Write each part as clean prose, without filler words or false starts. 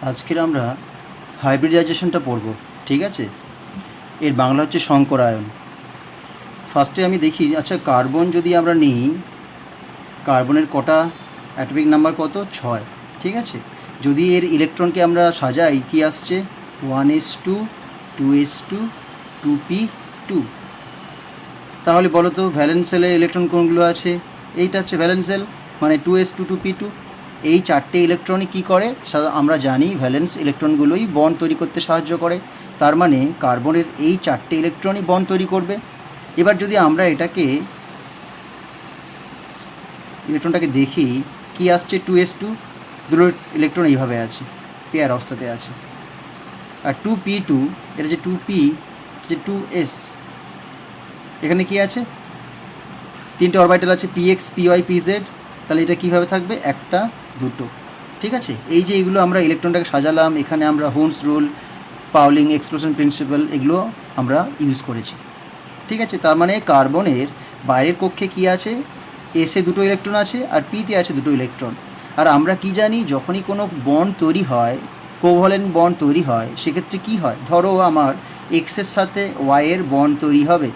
আজকের আমরা হাইব্রিডাইজেশনটা পড়ব, ঠিক আছে। এর বাংলা হচ্ছে সংকরায়ন। ফার্স্টে আমি দেখি, আচ্ছা কার্বন যদি আমরা নিই, কার্বনের কটা অ্যাটমিক নাম্বার কত? 6, ঠিক আছে। যদি এর ইলেকট্রনকে আমরা সাজাই, কি আসছে? 1s2, 2s2, 2p2। তাহলে বলো তো ভ্যালেন্স সেলে ইলেকট্রন কোনগুলো আছে? এইটা হচ্ছে ভ্যালেন্স সেল, মানে 2s2, 2p2। এই চারটে ইলেকট্রনই কী করে? আমরা জানি ভ্যালেন্স ইলেকট্রনগুলোই বন্ড তৈরি করতে সাহায্য করে। তার মানে কার্বনের এই চারটে ইলেকট্রনই বন্ড তৈরি করবে। এবার যদি আমরা ইলেকট্রনটাকে দেখি, কি আসছে? 2s2, দুটো ইলেকট্রন এইভাবে আছে, পেয়ার অবস্থাতে আছে। আর 2p2, এটা যে 2p, যে 2s, এখানে কি আছে? তিনটে অরবিটাল আছে, px, py, pz। তাহলে এটা কীভাবে থাকবে? একটা, দুটো, ঠিক আছে। এই যে এগুলো আমরা ইলেকট্রনটাকে সাজালাম, এখানে আমরা হোনস রুল, পাউলিং এক্সক্লুশন প্রিন্সিপাল এগুলো আমরা ইউজ করেছি, ঠিক আছে। তার মানে কার্বনের বাইরের কক্ষে কি আছে? এসে দুটো ইলেকট্রন আছে আর পিতে আছে দুটো ইলেকট্রন। আর আমরা কি জানি, যখনই কোনো বন্ড তৈরি হয়, কোভ্যালেন্ট বন্ড তৈরি হয়, সেক্ষেত্রে কি হয়? ধরো আমার এক্সের সাথে ওয়াইয়ের বন্ড তৈরি হবে,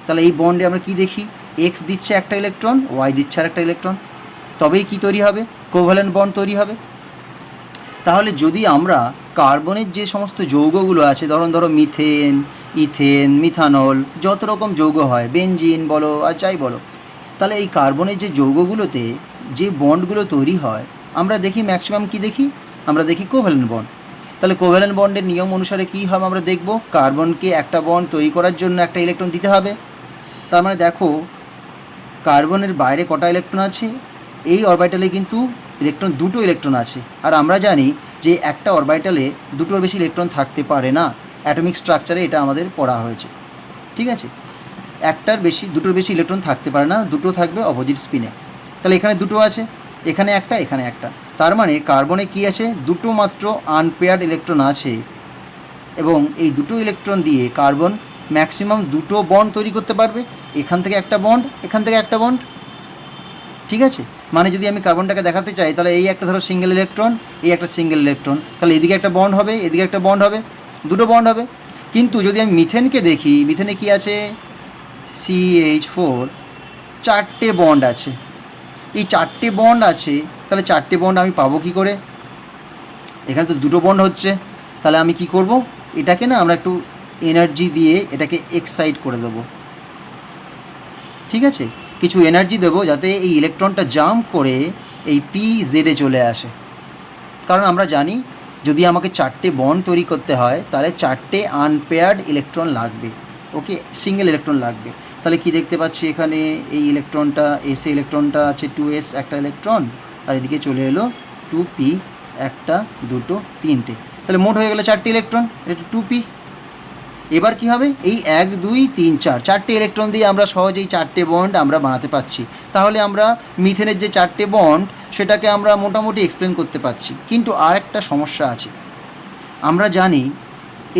তাহলে এই বন্ডে আমরা কি দেখি? এক্স দিচ্ছে একটা ইলেকট্রন, ওয়াই দিচ্ছে আর একটা ইলেকট্রন, তবেই কি তৈরি হবে? কোভ্যালেন্ট বন্ড তৈরি হবে। তাহলে যদি আমরা কার্বনের যে সমস্ত যৌগগুলো আছে, ধরো মিথেন, ইথেন, মিথানল, যত রকম যৌগ হয়, বেনজিন বলো আর যাই বলো, তাহলে এই কার্বনের যে যৌগগুলোতে যে বন্ডগুলো তৈরি হয়, আমরা দেখি ম্যাক্সিমাম কি দেখি? আমরা দেখি কোভ্যালেন্ট বন্ড। তাহলে কোভ্যালেন্ট বন্ডের নিয়ম অনুসারে কী হবে আমরা দেখব, কার্বনকে একটা বন্ড তৈরি করার জন্য একটা ইলেকট্রন দিতে হবে। তার মানে দেখো কার্বনের বাইরে কটা ইলেকট্রন আছে? এই অরবিটালে কিন্তু দুটো ইলেকট্রন আছে। আর আমরা জানি যে একটা অরবিটালে দুটোর বেশি ইলেকট্রন থাকতে পারে না। অ্যাটমিক স্ট্রাকচারে এটা আমাদের পড়া হয়েছে, ঠিক আছে। দুটোর বেশি ইলেকট্রন থাকতে পারে না, দুটো থাকবে অপোজিট স্পিনে। তাহলে এখানে দুটো আছে, এখানে একটা, এখানে একটা। তার মানে কার্বনে কি আছে? দুটো মাত্র আনপেয়ার্ড ইলেকট্রন আছে, এবং এই দুটো ইলেকট্রন দিয়ে কার্বন ম্যাক্সিমাম দুটো বন্ড তৈরি করতে পারবে। এখান থেকে একটা বন্ড, এখান থেকে একটা বন্ড, ঠিক আছে। মানে যদি আমি কার্বনটাকে দেখাতে চাই, তাহলে এই একটা ধরো সিঙ্গেল ইলেকট্রন, এই একটা সিঙ্গেল ইলেকট্রন, তাহলে এদিকে একটা বন্ড হবে, এদিকে একটা বন্ড হবে, দুটো বন্ড হবে। কিন্তু যদি আমি মিথেনকে দেখি, মিথেনে কি আছে? CH4, চারটে বন্ড আছে। এই চারটে বন্ড আছে, তাহলে চারটে বন্ড আমি পাবো কী করে? এখানে তো দুটো বন্ড হচ্ছে, তাহলে আমি কি করব? এটাকে না আমরা একটু এনার্জি দিয়ে এটাকে এক্সাইট করে দেবো, ঠিক আছে। কিছু এনার্জি দেবো যাতে এই ইলেকট্রনটা জাম্প করে এই PZ-এ চলে আসে। কারণ আমরা জানি যদি আমাকে চারটে বন্ড তৈরি করতে হয়, তাহলে চারটে আনপেয়ার্ড ইলেকট্রন লাগবে, ওকে, সিঙ্গেল ইলেকট্রন লাগবে। তাহলে কি দেখতে পাচ্ছি এখানে? এই ইলেকট্রনটা, এসে ইলেকট্রনটা আছে 2s একটা ইলেকট্রন, আর এদিকে চলে এলো 2p, একটা, দুটো, তিনটে। তাহলে মোট হয়ে গেলো চারটে ইলেকট্রন, এটা 2p। এবার কি হবে? এই 1, 2, 3, 4, চারটে ইলেকট্রন দিয়ে আমরা সহজেই চারটে বন্ড আমরা বানাতে পারছি। তাহলে আমরা মিথেনের যে চারটে বন্ড, সেটাকে আমরা মোটামুটি এক্সপ্লেন করতে পারছি। কিন্তু আর একটা সমস্যা আছে। আমরা জানি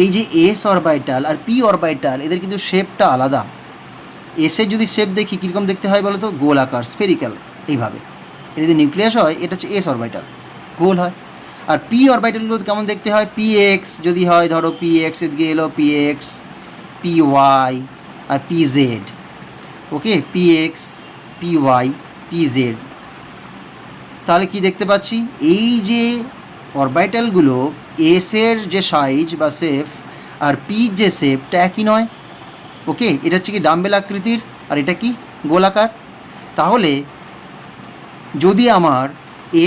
এই যে এস অরবিটাল আর পি অরবিটাল, এদের কিন্তু শেপটা আলাদা। এসের যদি শেপ দেখি, কীরকম দেখতে হয় বলো তো? গোলাকার, স্ফেরিক্যাল, এইভাবে। এটা যদি নিউক্লিয়াস হয়, এটা হচ্ছে এস অরবিটাল, গোল হয়। আর পি অরবিটালগুলো কেমন দেখতে হয়? PX যদি হয়, ধরো PX, এদিকে এলো PX, PY আর PZ, ওকে, PX, PY, PZ। তাহলে কি দেখতে পাচ্ছি? এই যে অরবিটালগুলো, এসের যে সাইজ বা শেপ আর পির যে শেপটা একই নয়, ওকে। এটা হচ্ছে কি ডাম্বেল আকৃতির, আর এটা কি গোলাকার। তাহলে যদি আমার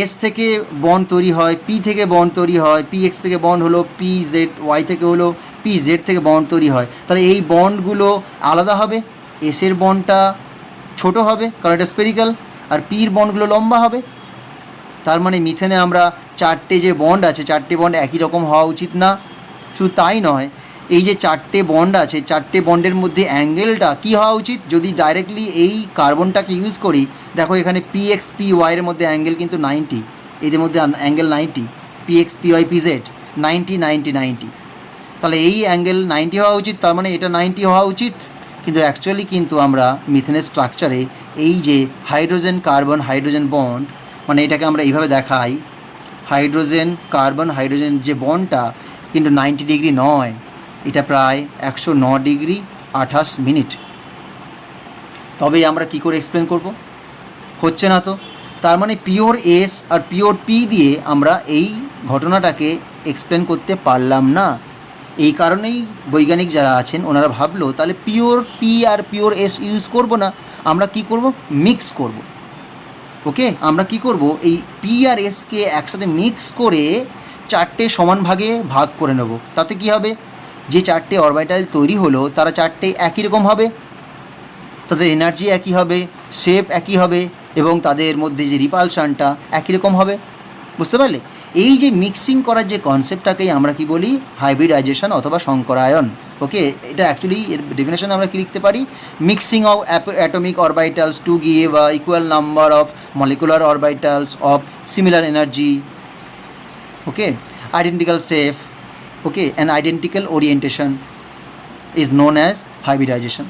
এস থেকে বন্ড তৈরি হয়, পি থেকে বন্ড তৈরি হয়, PX থেকে বন্ড হলো, PZ, ওয়াই থেকে হলো PZ থেকে বন্ড তৈরি হয়, তাহলে এই বন্ডগুলো আলাদা হবে। এসের বন্ডটা ছোট হবে কারণ এটা স্পেরিক্যাল, আর পির বন্ডগুলো লম্বা হবে। তার মানে মিথেনে আমরা চারটে যে বন্ড আছে, চারটে বন্ড একই রকম হওয়া উচিত না। শুধু তাই নয়, এই যে চারটে বন্ড আছে, চারটে বন্ডের মধ্যে অ্যাঙ্গেলটা কী হওয়া উচিত? যদি ডাইরেক্টলি এই কার্বনটাকে ইউজ করি, দেখো এখানে PX, PY এর মধ্যে অ্যাঙ্গেল কিন্তু 90, এদের মধ্যে অ্যাঙ্গেল 90, PX, PY, PZ 90, 90, 90। তাহলে এই অ্যাঙ্গেল 90 হওয়া উচিত, তার মানে এটা 90 হওয়া উচিত। কিন্তু অ্যাকচুয়ালি কিন্তু আমরা মিথেনের স্ট্রাকচারে এই যে হাইড্রোজেন কার্বন হাইড্রোজেন বন্ড, মানে এটাকে আমরা এইভাবে দেখাই, হাইড্রোজেন কার্বন হাইড্রোজেন যে বন্ডটা কিন্তু 90 ডিগ্রি নয়, এটা প্রায় 109 ডিগ্রি 28 মিনিট। তবেই আমরা কি করে এক্সপ্লেন করব? হচ্ছে না তো। তার মানে পিওর এস আর পিওর পি দিয়ে আমরা এই ঘটনাটাকে এক্সপ্লেন করতে পারলাম না। এই কারণেই বৈজ্ঞানিক যারা আছেন ওনারা ভাবলো তাহলে pure P R pure S use করব না, আমরা কি করব? মিক্স করব। ওকে, আমরা কি করব? এই পি আর এসকে একসাথে মিক্স করে 4টে সমান ভাগে ভাগ করে নেব। তাতে কি হবে? যে 4টে অরবিটাল তৈরি হলো তারা 4টে একই রকম হবে, তাদের এনার্জি একই হবে, শেপ একই হবে এবং তাদের মধ্যে যে রিপালশনটা একই রকম হবে। বুঝতে পারলে? এই যে মিক্সিং করার যে কনসেপ্টটাকেই আমরা কি বলি? হাইব্রিডাইজেশন অথবা সংকরায়ন। ওকে, এটা অ্যাকচুয়ালি এর ডেফিনেশন আমরা কি লিখতে পারি? Mixing of atomic orbitals to give equal number of molecular orbitals of similar energy, okay, identical shape, okay, and identical orientation is known as hybridization.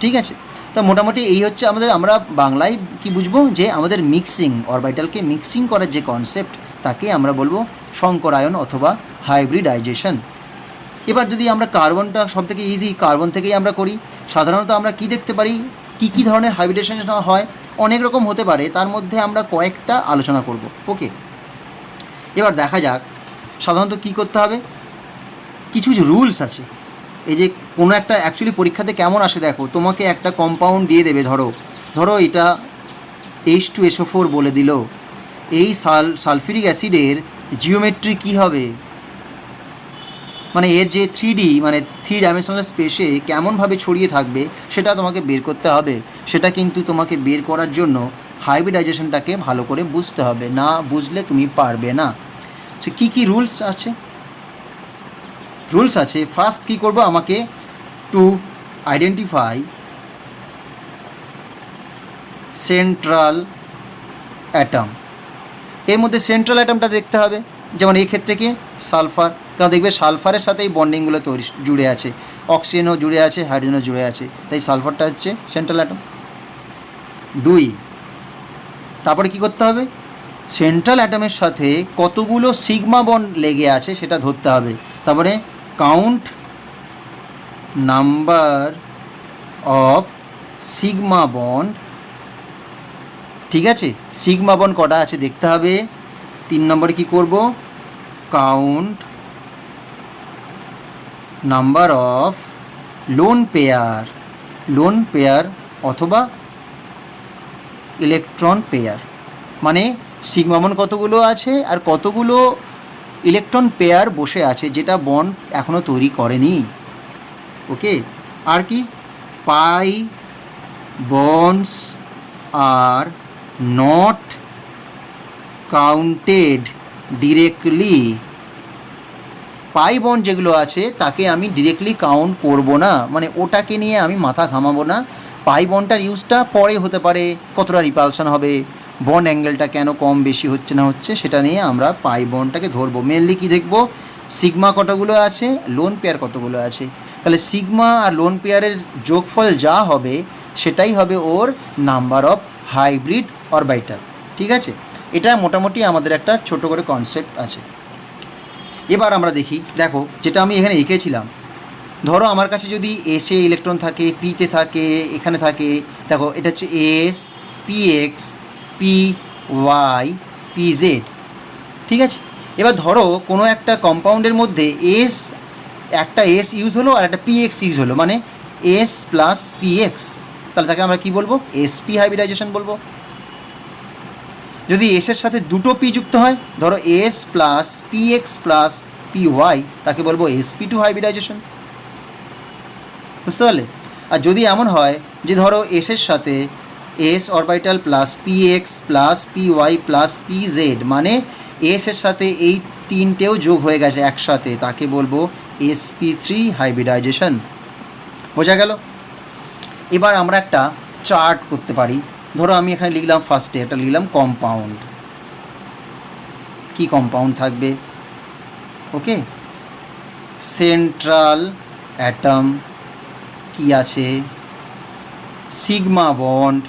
ঠিক আছে, তো মোটামুটি এই হচ্ছে আমাদের, আমরা বাংলায় কি বুঝবো? যে আমাদের মিক্সিং, অরবিটালকে মিক্সিং করার যে কনসেপ্ট তাকে আমরা বলবো সংকরায়ন অথবা হাইব্রিডাইজেশন। এবার যদি আমরা কার্বনটা সবথেকে ইজি, কার্বন থেকেই আমরা করি। সাধারণত আমরা কি দেখতে পারি? কি ধরনের হাইব্রিডাইজেশন হয়? অনেক রকম হতে পারে, তার মধ্যে আমরা কয়েকটা আলোচনা করব। ওকে, এবার দেখা যাক সাধারণত কি করতে হবে। কিছু রুলস আছে। এই যে কোনো একটা অ্যাকচুয়ালি পরীক্ষাতে কেমন আসে দেখো, তোমাকে একটা কম্পাউন্ড দিয়ে দেবে, ধরো এটা H2SO4 বলে দিল। এই সালফিউরিক অ্যাসিডের জিওমেট্রি কি হবে, মানে এর যে 3D মানে 3 ডাইমেনশনাল স্পেসে কেমনভাবে ছড়িয়ে থাকবে সেটা তোমাকে বের করতে হবে। সেটা কিন্তু তোমাকে বের করার জন্য হাইব্রিডাইজেশনটাকে ভালো করে বুঝতে হবে, না বুঝলে তুমি পারবে না। সে কী রুলস আছে? ফার্স্ট কী করবো? আমাকে টু আইডেন্টিফাই সেন্ট্রাল অ্যাটম, এর মধ্যে সেন্ট্রাল অ্যাটমটা দেখতে হবে। যেমন এই ক্ষেত্রে কি সালফার, কারণ দেখবে সালফারের সাথে এই বন্ডিংগুলো জুড়ে আছে, অক্সিজেনও জুড়ে আছে, হাইড্রোজেনও জুড়ে আছে, তাই সালফারটা হচ্ছে সেন্ট্রাল অ্যাটম। 2, তারপরে কি করতে হবে? সেন্ট্রাল অ্যাটমের সাথে কতগুলো সিগমা বন্ড লেগে আছে সেটা ধরতে হবে। তারপরে count number of sigma bond, ঠিক আছে, সিগমা বন্ড কটা আছে দেখতে হবে। 3 নম্বরে কি করব? Count number of lone pair অথবা ইলেকট্রন পেয়ার, মানে সিগমা বন্ড কতগুলো আছে আর কতগুলো ইলেকট্রন পেয়ার বসে আছে যেটা বন্ড এখনও তৈরি করেনি। ওকে, আর কি? Pi bonds are not counted directly, pi bond যেগুলো আছে তাকে আমি ডিরেক্টলি কাউন্ট করব না, মানে ওটাকে নিয়ে আমি মাথা ঘামাবো না। পাই বন্ডটার ইউজটা পরে হতে পারে, কতটা রিপালশন হবে, বন্ড অ্যাঙ্গেলটা কেন কম বেশি হচ্ছে না হচ্ছে সেটা নিয়ে আমরা পাই বন্ডটাকে ধরবো। মেনলি কি দেখবো? সিগমা কতগুলো আছে, লোন পেয়ার কতগুলো আছে। তাহলে সিগমা আর লোন পেয়ারের যোগফল যা হবে সেটাই হবে ওর নাম্বার অফ হাইব্রিড অরবিটাল। ঠিক আছে, এটা মোটামুটি আমাদের একটা ছোট করে কনসেপ্ট আছে। এবার আমরা দেখো যেটা আমি এখানে এঁকেছিলাম, ধরো আমার কাছে যদি এসে ইলেকট্রন থাকে, পিতে থাকে, এখানে থাকে, দেখো এটা হচ্ছে এস, PX, PY, PZ, ঠিক আছে। এবার ধরো কোনো একটা কম্পাউন্ডের মধ্যে একটা এস ইউজ হলো আর একটা PX ইউজ হলো, মানে S প্লাস PX, তাহলে তাকে আমরা কি বলবো? SP হাইব্রিডাইজেশন বলবো। যদি এসের সাথে দুটো পি যুক্ত হয়, ধরো S plus PX plus PY, তাকে বলবো SP2 হাইব্রিডাইজেশন। বুঝতে পারলে? আর যদি এমন হয় যে ধরো এসের সাথে S orbital plus PX plus PY plus PZ, মানে এসের সাথে এই তিনটেও যোগ হয়ে গেছে একসাথে, তাকে বলবো SP3 হাইব্রিডাইজেশন। বোঝা গেল? এবার আমরা একটা চার্ট করতে পারি। ধরো আমি এখানে লিখলাম, ফার্স্টে একটা লিখলাম কম্পাউন্ড, কি কম্পাউন্ড থাকবে? ওকে, সেন্ট্রাল অ্যাটম কি আছে, সিগমা বন্ড,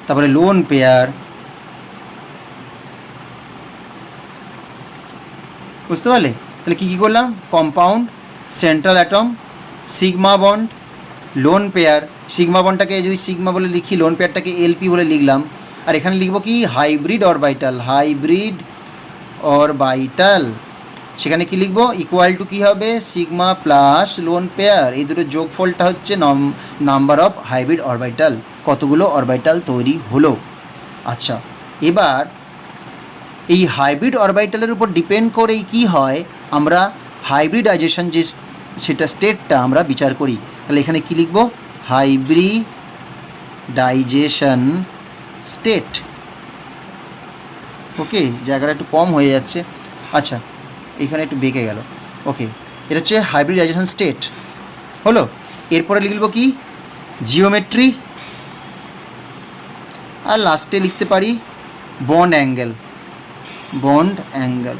তারপরে লোন পেয়ার, বুঝতে পারলে? তাহলে কী কী করলাম? Compound, central atom, sigma bond, lone pair. Sigma বন্ডটাকে যদি সিগমা বলে লিখি, লোন পেয়ারটাকে এলপি বলে লিখলাম। আর এখানে লিখবো কি? Hybrid orbital, hybrid orbital. সেখানে কি লিখবো? ইকুয়াল টু কী হবে? সিগমা প্লাস লোন পেয়ার, এই দুটো যোগফলটা হচ্ছে নাম্বার অফ হাইব্রিড অরবাইটাল, কতগুলো অরবাইটাল তৈরি হলো। আচ্ছা, এবার এই হাইব্রিড অরবাইটালের উপর ডিপেন্ড করেই কি হয়, আমরা হাইব্রিডাইজেশন যে সেটা স্টেটটা আমরা বিচার করি। তাহলে এখানে কি লিখবো? Hybridization state. ওকে, জায়গাটা একটু কম হয়ে যাচ্ছে। আচ্ছা, এখানে একটু বেঁকে গেল। ওকে, এটা হচ্ছে হাইব্রিডাইজেশন স্টেট হলো। এরপরে লিখব কি? জিওমেট্রি। আর লাস্টে লিখতে পারি বন্ড অ্যাঙ্গেল, বন্ড অ্যাঙ্গেল।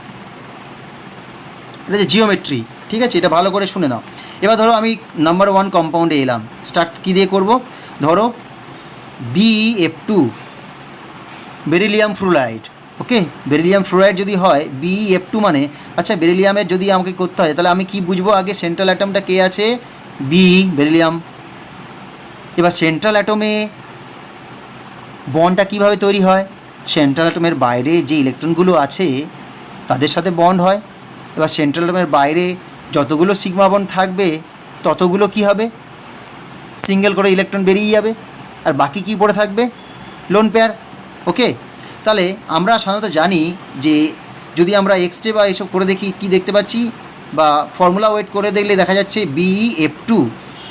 এটা যে জিওমেট্রি, ঠিক আছে? এটা ভালো করে শুনে নাও। এবার ধরো আমি নাম্বার 1 কম্পাউন্ডে এলাম। স্টার্ট কী দিয়ে করব? ধরো BeF2, বেরিলিয়াম ফ্লুরাইড। ওকে, বেরিলিয়াম ফ্লুরাইড যদি হয় BeF2 মানে, আচ্ছা বেরিলিয়ামের যদি আমাকে করতে হয় তাহলে আমি কি বুঝবো? আগে সেন্ট্রাল অ্যাটমটা কে আছে? বেরিলিয়াম। এবার সেন্ট্রাল অ্যাটমে বন্ডটা কীভাবে তৈরি হয়? সেন্ট্রাল অ্যাটমের বাইরে যে ইলেকট্রনগুলো আছে তাদের সাথে বন্ড হয়। এবার সেন্ট্রাল অ্যাটমের বাইরে যতগুলো সিগমা বন্ড থাকবে ততগুলো কি হবে? সিঙ্গেল করে ইলেকট্রন বেরিয়ে যাবে, আর বাকি কি পড়ে থাকবে? Lone pair. ওকে, তাহলে আমরা সাধারণত জানি যে যদি আমরা এক্সরে বা এসব করে দেখি, কি দেখতে পাচ্ছি, বা ফর্মুলা ওয়েট করে দেখলে দেখা যাচ্ছে BeF2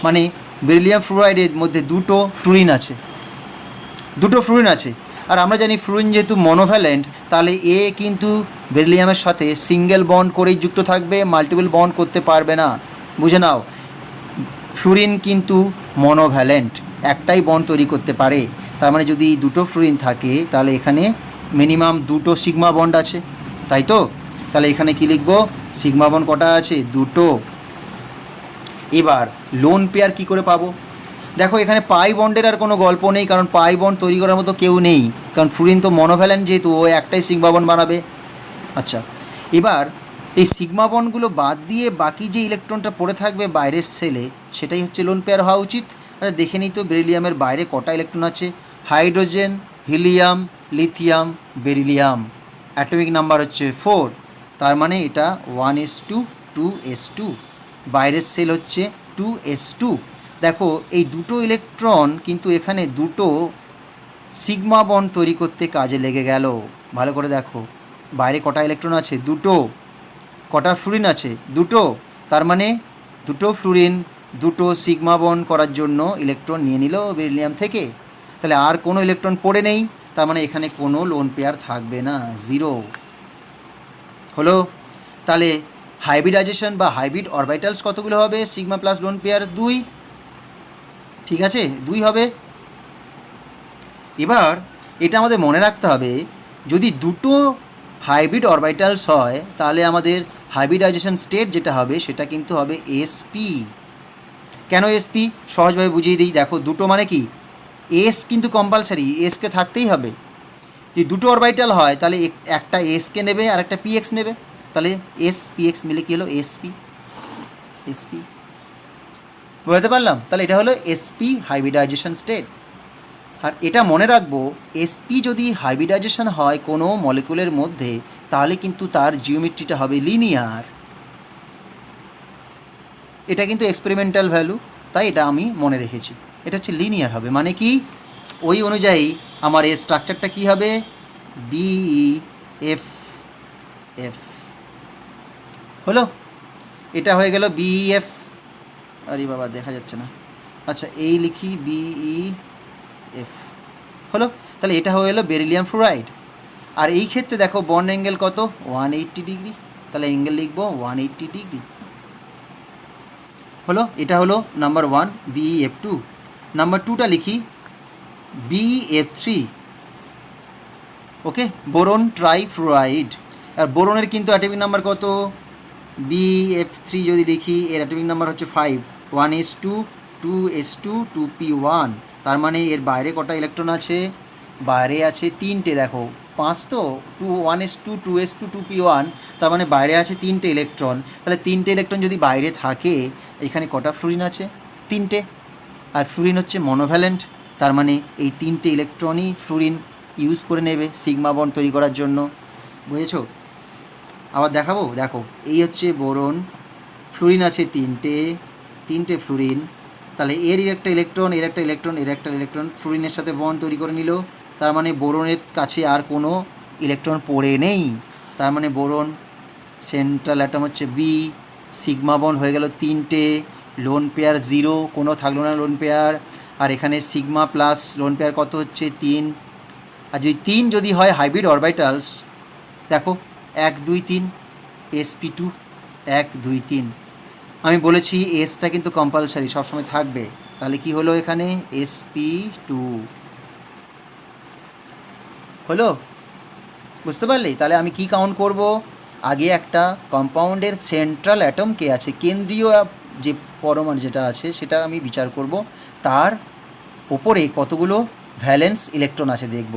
মানে বেরিলিয়াম ফ্লুরাইডের মধ্যে দুটো ফ্লুরিন আছে, আর আমরা জানি ফ্লুরিন যেহেতু মনোভ্যালেন্ট, তাহলে এ কিন্তু বেরিলিয়ামের সাথে সিঙ্গেল বন্ড করেই যুক্ত থাকবে, মাল্টিপল বন্ড করতে পারবে না। বুঝে নাও, ফ্লুরিন কিন্তু মনোভ্যালেন্ট, একটাই বন্ড তৈরি করতে পারে। তার মানে যদি দুটো ফ্লুরিন থাকে তাহলে এখানে মিনিমাম দুটো সিগমা বন্ড আছে, তাই তো? তাহলে এখানে কি লিখব? সিগমা বন্ড কটা আছে? দুটো। এবার লোন পেয়ার কি করে পাবো? দেখো এখানে পাই বন্ডের আর কোনো গল্প নেই, কারণ পাই বন্ড তৈরি করার মতো কেউ নেই, কারণ ফ্লুরিন তো মনোভ্যালেন্ট, যেহেতু ও একটাই সিগমা বন্ড বানাবে। আচ্ছা, এবার এই সিগমা বন্ডগুলো বাদ দিয়ে বাকি যে ইলেকট্রনটা পড়ে থাকবে বাইরের সেলে, সেটাই হচ্ছে লোন পেয়ার হওয়া উচিত। আচ্ছা, দেখে নিই তো বেরিলিয়ামের বাইরে কটা ইলেকট্রন আছে? Hydrogen, helium, lithium, beryllium. Atomic number হচ্ছে 4, তার মানে এটা 1s2 2s2। বাইরের সেল হচ্ছে 2s2। দেখো এই দুটো ইলেকট্রন কিন্তু এখানে দুটো সিগমা বন্ড তৈরি করতে কাজে লেগে গেল। ভালো করে দেখো, বাইরে কটা ইলেকট্রন আছে? দুটো। কটা ফ্লুরিন আছে? দুটো। তার মানে দুটো ফ্লুরিন দুটো সিগমা বন্ড করার জন্য ইলেকট্রন নিয়ে নিল বেরিলিয়াম থেকে। তাহলে আর কোনো ইলেকট্রন পড়ে নেই, তার মানে এখানে কোনো লোন পেয়ার থাকবে না, 0 হলো। তাহলে হাইব্রিডাইজেশন বা হাইব্রিড অরবাইটালস কতগুলো হবে? সিগমা প্লাস লোন পেয়ার 2, ঠিক আছে? 2 হবে। এবার এটা আমাদের মনে রাখতে হবে, যদি দুটো হাইব্রিড অরবাইটালস হয় তাহলে আমাদের হাইব্রিডাইজেশন স্টেট যেটা হবে সেটা কিন্তু হবে sp। কেন sp? সহজভাবে বুঝিয়ে দিই। দেখো দুটো মানে কি? s কিন্তু কম্পালসারি, এসকে থাকতেই হবে। যদি দুটো অরবাইটাল হয় তাহলে একটা এসকে নেবে আর একটা px নেবে, তাহলে s px মিলে কি হলো? sp। বুঝতে পারলাম? তাহলে এটা হলো sp হাইব্রিডাইজেশন স্টেট। আর এটা মনে রাখবো, sp যদি হাইব্রিডাইজেশন হয় কোনো মলিকুলের মধ্যে তাহলে কিন্তু তার জিওমেট্রিটা হবে লিনিয়ার। এটা কিন্তু এক্সপেরিমেন্টাল ভ্যালু, তাই এটা আমি মনে রেখেছি। এটা হচ্ছে লিনিয়ার হবে, মানে কি ওই অনুযায়ী আমার এর স্ট্রাকচারটা কী হবে? BeF হলো। এটা হয়ে গেল BeF। আরে বাবা দেখা যাচ্ছে না, আচ্ছা এই লিখি BeF হলো। তাহলে এটা হয়ে গেলো বেরিলিয়াম ফ্লুরাইড। আর এই ক্ষেত্রে দেখো বন্ড অ্যাঙ্গেল কত? 180 ডিগ্রি। তাহলে অ্যাঙ্গেল লিখবো 180 ডিগ্রি হলো। এটা হলো নাম্বার 1 BeF2। নাম্বার 2টা লিখি BeF3। ওকে, বোরন ট্রাইফ্লুরাইড। আর বোরনের কিন্তু অ্যাটমিক নাম্বার কত? BeF3 যদি লিখি এর অ্যাটমিক নাম্বার হচ্ছে 5, 1s2 2s2 2p1। তার মানে এর বাইরে কটা ইলেকট্রন আছে? বাইরে আছে 3টে। দেখো 5 তো 1s2 2s2 2p1, তার মানে বাইরে আছে 3টে ইলেকট্রন। তাহলে 3টে ইলেকট্রন যদি বাইরে থাকে, এখানে কটা ফ্লুরিন আছে? 3টে। আর ফ্লুরিন হচ্ছে মনোভ্যালেন্ট, তার মানে এই 3টে ইলেকট্রনই ফ্লুরিন ইউজ করে নেবে সিগমা বন্ড তৈরি করার জন্য। বুঝেছো? আবার দেখাবো, দেখো এই হচ্ছে বোরন, ফ্লুরিন আছে 3টে ফ্লুরিন। তাহলে এর একটা ইলেকট্রন, এর একটা ইলেকট্রন, এর একটা ইলেকট্রন ফ্লুরিনের সাথে বন্ড তৈরি করে নিল। তার মানে বোরনের কাছে আর কোনো ইলেকট্রন পড়ে নেই। তার মানে বোরন সেন্ট্রাল অ্যাটম হচ্ছে বি, সিগমা বন্ড হয়ে গেল 3টে, লোন পেয়ার 0, কোনো থাকলো না লোন পেয়ার। আর এখানে সিগমা প্লাস লোন পেয়ার কত হচ্ছে? 3। আর যদি 3 যদি হয় হাইব্রিড অরবিটালস, দেখো 1 2 3 sp2 1 2 3। আমি বলেছি এসটা কিন্তু কম্পালসারি সবসময় থাকবে। তাহলে কি হলো এখানে? sp2 হলো। বুঝতে পারলি? তাহলে আমি কি কাউন্ট করব? আগে একটা কম্পাউন্ডের সেন্ট্রাল অ্যাটম কে আছে, কেন্দ্রীয় যে পরমাণু যেটা আছে সেটা আমি বিচার করব, তার ওপরে কতগুলো ভ্যালেন্স ইলেকট্রন আছে দেখব।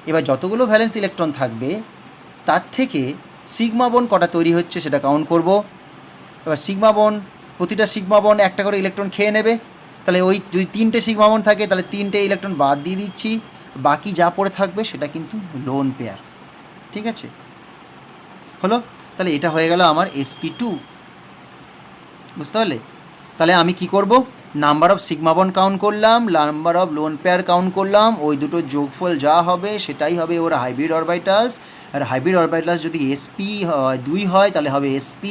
এবার যতগুলো ভ্যালেন্স ইলেকট্রন থাকবে তার থেকে সিগমা বন্ড কটা তৈরি হচ্ছে সেটা কাউন্ট করব। এবার সিগমা বন্ড, প্রতিটা সিগমা বন্ড একটা করে ইলেকট্রন খেয়ে নেবে। তাহলে ওই যদি 3টে সিগমা বন্ড থাকে তাহলে 3টে ইলেকট্রন বাদ দিয়ে দিচ্ছি, বাকি যা পড়ে থাকবে সেটা কিন্তু লোন পেয়ার। ঠিক আছে, হলো। তাহলে এটা হয়ে গেল আমার sp2। বুঝতে পারলে? তাহলে আমি কি করব? Number of sigma bond count করলাম, number of lone pair count করলাম, ওই দুটো যোগফল যা হবে সেটাই হবে ওর হাইব্রিড অরবিটালস। আর হাইব্রিড অরবিটালস যদি sp হয় 2 হয় তাহলে হবে sp,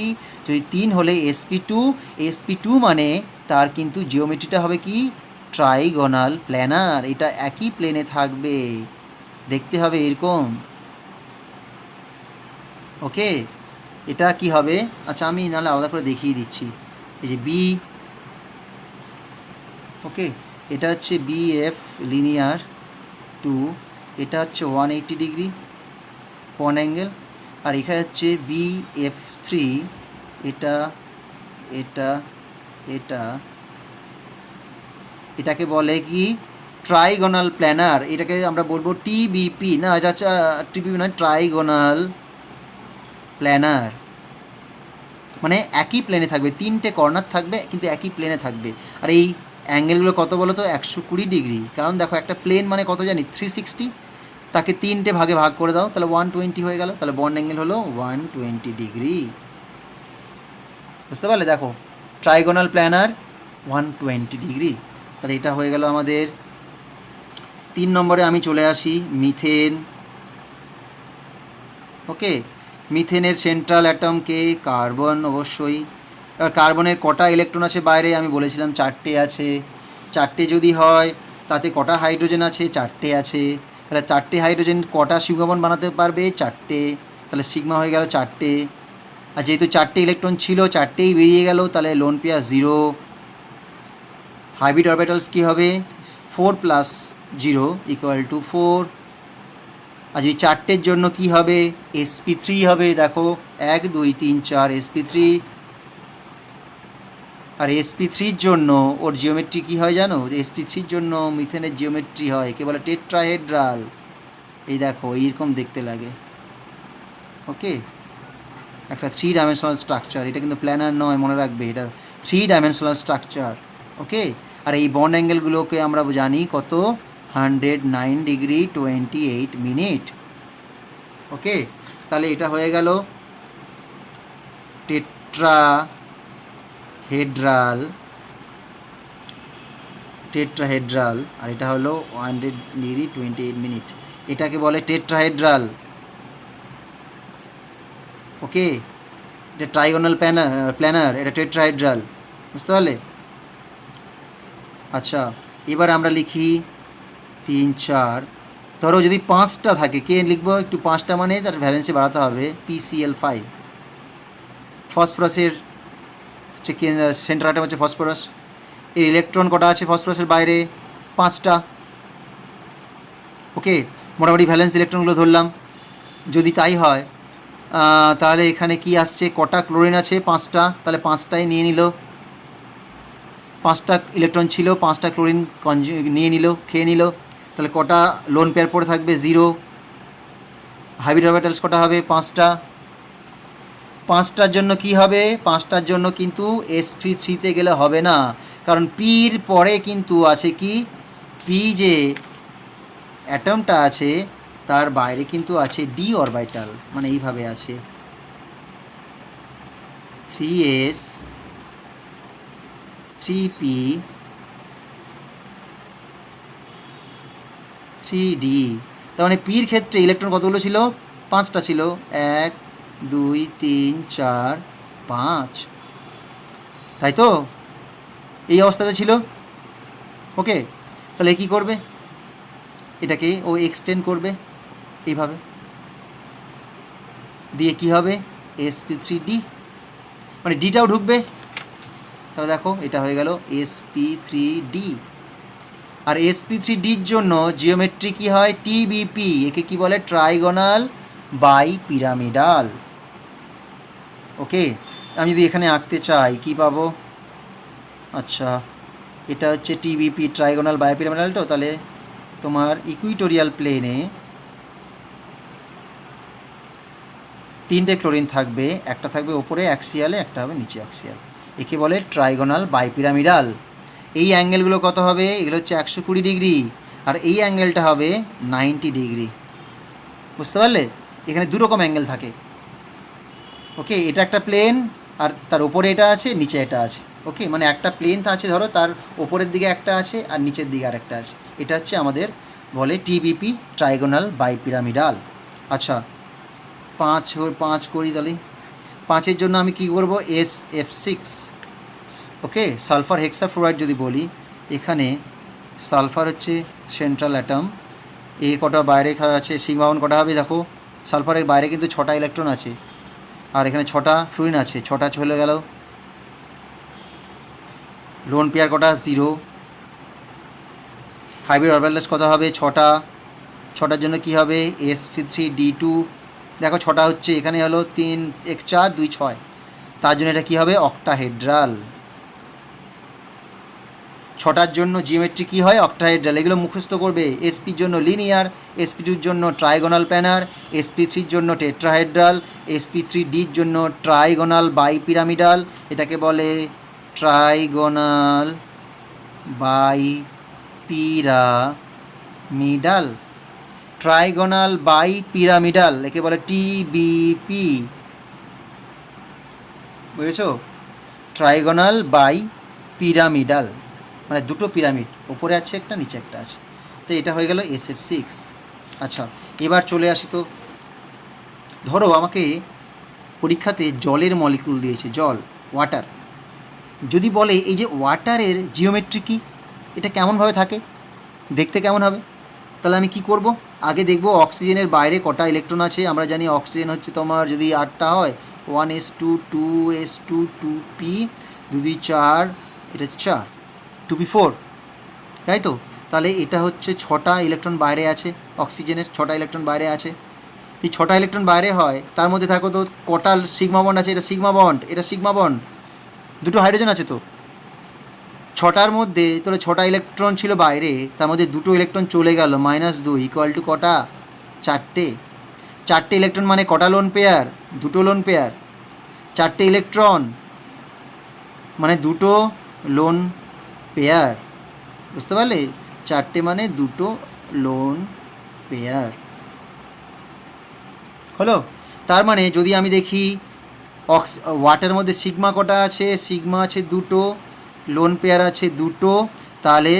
যদি 3 হলে sp2। sp2 মানে তার কিন্তু জিওমেট্রিটা হবে কি? Trigonal planar. এটা একই প্লেনে থাকবে, দেখতে হবে এরকম। ওকে, এটা কি হবে? আচ্ছা আমি নাহলে আলাদা করে দেখিয়ে দিচ্ছি। এই যে বি, ওকে, এটা হচ্ছে BF লিনিয়ার 2, এটা হচ্ছে 180 ডিগ্রি পন অ্যাঙ্গেল। আর এখানে হচ্ছে BF3, এটা এটা এটা এটাকে বলে কি? Trigonal planar. এটাকে আমরা বলবো TBP, না এটা হচ্ছে TBP নয়, ট্রাইগোনাল প্ল্যানার। মানে একই প্লেনে থাকবে, 3টে কর্নার থাকবে কিন্তু একই প্লেনে থাকবে। আর এই অ্যাঙ্গেলগুলো কত বলো তো? 120 ডিগ্রি। কারণ দেখো একটা প্লেন মানে কত জানি? 360, তাকে 3টে ভাগে ভাগ করে দাও, তাহলে 120 হয়ে গেল। তাহলে বন্ড অ্যাঙ্গেল হলো 120 ডিগ্রি। বুঝতে পারলে? দেখো ট্রাইগোনাল প্ল্যানার 120 ডিগ্রি। তাহলে এটা হয়ে গেল আমাদের 3 নম্বরে। আমি চলে আসি মিথেন। ওকে, মিথেনের সেন্ট্রাল অ্যাটমকে কার্বন অবশ্যই। এবার কার্বনের কটা ইলেকট্রন আছে বাইরে? আমি বলেছিলাম 4টে আছে। 4টে যদি হয় তাতে কটা হাইড্রোজেন আছে? 4টে আছে। তাহলে 4টে হাইড্রোজেন কটা সিগমা বন্ড বানাতে পারবে? 4টে। তাহলে সিগমা হয়ে গেল 4টে। আর যেহেতু 4টে ইলেকট্রন ছিল 4টেই বেরিয়ে গেল, তাহলে লোন পেয়ার 0। হাইব্রিড অরবিটালস কী হবে? 4 + 0 = 4। আর যদি 4টের জন্য কি হবে? sp3 হবে। দেখো 1 2 3 4 sp3। আর sp3-র জন্য ওর জিওমেট্রি কী হয় জানো? sp3-র জন্য মিথেনের জিওমেট্রি হয় কে বলে? টেট্রাহেড্রাল। এই দেখো এইরকম দেখতে লাগে। ওকে, একটা 3 ডাইমেনশনাল স্ট্রাকচার। এটা কিন্তু প্ল্যানার নয়, মনে রাখবে, এটা 3 ডাইমেনশনাল স্ট্রাকচার। ওকে, আর এই বন্ড অ্যাঙ্গেলগুলোকে আমরা জানি কত? 109 ডিগ্রি 28 মিনিট। ওকে, তাহলে এটা হয়ে গেল টেট্রাহেড্রাল, আর এটা হলো 100 ডিগ্রি 28 মিনিট। এটাকে বলে টেট্রাহেড্রাল। ওকে, এটা ট্রাইগোনাল প্ল্যানার, এটা টেট্রাহেড্রাল। বুঝতে পারলে? আচ্ছা, এবার আমরা লিখি 3 4। ধরো যদি 5টা থাকে, কে লিখবো? একটু 5টা মানে তার ভ্যালেন্সি বাড়াতে হবে। PCl5। ফসফরাসের হচ্ছে সেন্টার অ্যাটম হচ্ছে ফসফরাস। এর ইলেকট্রন কটা আছে ফসফরাসের বাইরে? 5টা। ওকে, মোটামুটি ভ্যালেন্স ইলেকট্রনগুলো ধরলাম। যদি তাই হয় তাহলে এখানে কি আসছে? কটা ক্লোরিন আছে? 5টা। তাহলে 5টাই নিয়ে নিল। 5টা ইলেকট্রন ছিল, 5টা ক্লোরিন নিয়ে নিল, খেয়ে নিল। তাহলে কটা লোন পেয়ার পড়ে থাকবে? 0। হাইব্রিড অরবিটালস কটা হবে? 5টা। 5টার জন্য কি হবে? 5টার জন্য কিন্তু sp3তে গেলে হবে না, কারণ পির পরে কিন্তু আছে কি, পি যে অ্যাটমটা আছে তার বাইরে কিন্তু আছে ডি অরবিটাল, মানে এইভাবে আছে 3s 3p 3d। তার মানে পির ক্ষেত্রে ইলেকট্রন কতগুলো ছিল? 5টা ছিল। 1 2 3 4 5, তাই তো? এই অবস্থাতে ছিল। ওকে, তাহলে কি করবে? এটাকে ও এক্সটেন্ড করবে এইভাবে, দিয়ে কি হবে? sp3d, মানে ডিটাও ঢুকবে। তাহলে দেখো এটা হয়ে গেল sp3d। আর sp3dর জন্য জিওমেট্রি কি হয়? টিবিপি। একে কি বলে? Trigonal bi pyramidal. ওকে, আমি যদি এখানে আঁকতে চাই কি পাবো? আচ্ছা, এটা হচ্ছে টিবিপি, ট্রাইগোনাল বাই পিরামিডাল। তো তাহলে তোমার ইকুইটোরিয়াল প্লেনে 3টে ক্লোরিন থাকবে, একটা থাকবে ওপরে অ্যাক্সিয়ালে, একটা হবে নিচে অ্যাক্সিয়াল। একে বলে ট্রাইগোনাল বাই পিরামিডাল। এই অ্যাঙ্গেলগুলো কত হবে? এগুলো হচ্ছে 120 ডিগ্রি, আর এই অ্যাঙ্গেলটা হবে 90 ডিগ্রি। বুঝতে পারলে? এখানে দুরকম অ্যাঙ্গেল থাকে। ওকে, এটা একটা প্লেন, আর তার ওপরে এটা আছে, নিচে এটা আছে। ওকে, মানে একটা প্লেন আছে ধরো, তার ওপরের দিকে একটা আছে আর নিচের দিকে আর একটা আছে। এটা হচ্ছে আমাদের বলে টিবিপি, ট্রাইগোনাল বাই পিরামিডাল। আচ্ছা, 5 করি তাহলে। 5-এর জন্য আমি কি করব? SF6। ওকে, সালফার হেক্সাফ্লোরাইড যদি বলি, এখানে সালফার হচ্ছে সেন্ট্রাল অ্যাটম। এর কটা বাইরে আছে? সিগমা বন্ড কটা হবে? দেখো, সালফারের বাইরে কিন্তু 6টা ইলেকট্রন আছে, আর এখানে 6টা ফ্লুরিন আছে। 6টা চলে গেল। লোন পেয়ার কটা? 0। হাইব্রিড অরবিটালস কত হবে? 6টা। 6টার জন্য কি হবে? sp3d2। দেখো 6টা হচ্ছে, এখানে হলো 3 1 4 2 6, তার জন্য এটা কী হবে? অক্টাহেড্রাল। 6টার জন্য জিওমেট্রি কী হয়? অক্টাহেড্রাল। এগুলো মুখস্থ করবে। sp-র জন্য লিনিয়ার, sp2-র জন্য ট্রাইগোনাল প্ল্যানার, sp3-র জন্য টেট্রাহেড্রাল, sp3d-র জন্য ট্রাইগোনাল বাই পিরামিডাল। এটাকে বলে trigonal bi pyramidal. Trigonal bi pyramidal, একে বলে টিবিপি। বুঝেছো? ট্রাইগোনাল বাই পিরামিডাল, মানে দুটো পিরামিড, ওপরে আছে একটা, নিচে একটা আছে। তো এটা হয়ে গেল SF6। আচ্ছা, এবার চলে আসি। তো ধরো আমাকে পরীক্ষাতে জলের মলিকুল দিয়েছে, জল, ওয়াটার। যদি বলে এই যে ওয়াটারের জিওমেট্রি কী, এটা কেমনভাবে থাকে, দেখতে কেমন হবে, তাহলে আমি কি করব? আগে দেখব অক্সিজেনের বাইরে কটা ইলেকট্রন আছে। আমরা জানি অক্সিজেন হচ্ছে তোমার যদি 8টা হয়, 1s2 2s2 2p 2 2 4, এটা 4 2p4, তাই তো? তাহলে এটা হচ্ছে 6টা ইলেকট্রন বাইরে আছে, অক্সিজেনের 6টা ইলেকট্রন বাইরে আছে। এই 6টা ইলেকট্রন বাইরে হয়, তার মধ্যে থাকো তো কটা সিগমা বন্ড আছে? এটা সিগমা বন্ড, এটা সিগমা বন্ড, দুটো হাইড্রোজেন আছে। তো 6টার মধ্যে তাহলে 6টা ইলেকট্রন ছিল বাইরে, তার মধ্যে দুটো ইলেকট্রন চলে গেল, -2 ইকুয়াল টু কটা? 4টে। 4টে ইলেকট্রন মানে কটা লোন পেয়ার? দুটো লোন পেয়ার। 4টে ইলেকট্রন মানে দুটো লোন পেয়ার। বুঝতে পারলে? 4টে মানে দুটো লোন পেয়ার হলো। তার মানে যদি আমি দেখি ওয়াটারের মধ্যে সিগমা কটা আছে? সিগমা আছে দুটো, লোন পেয়ার আছে দুটো, তাহলে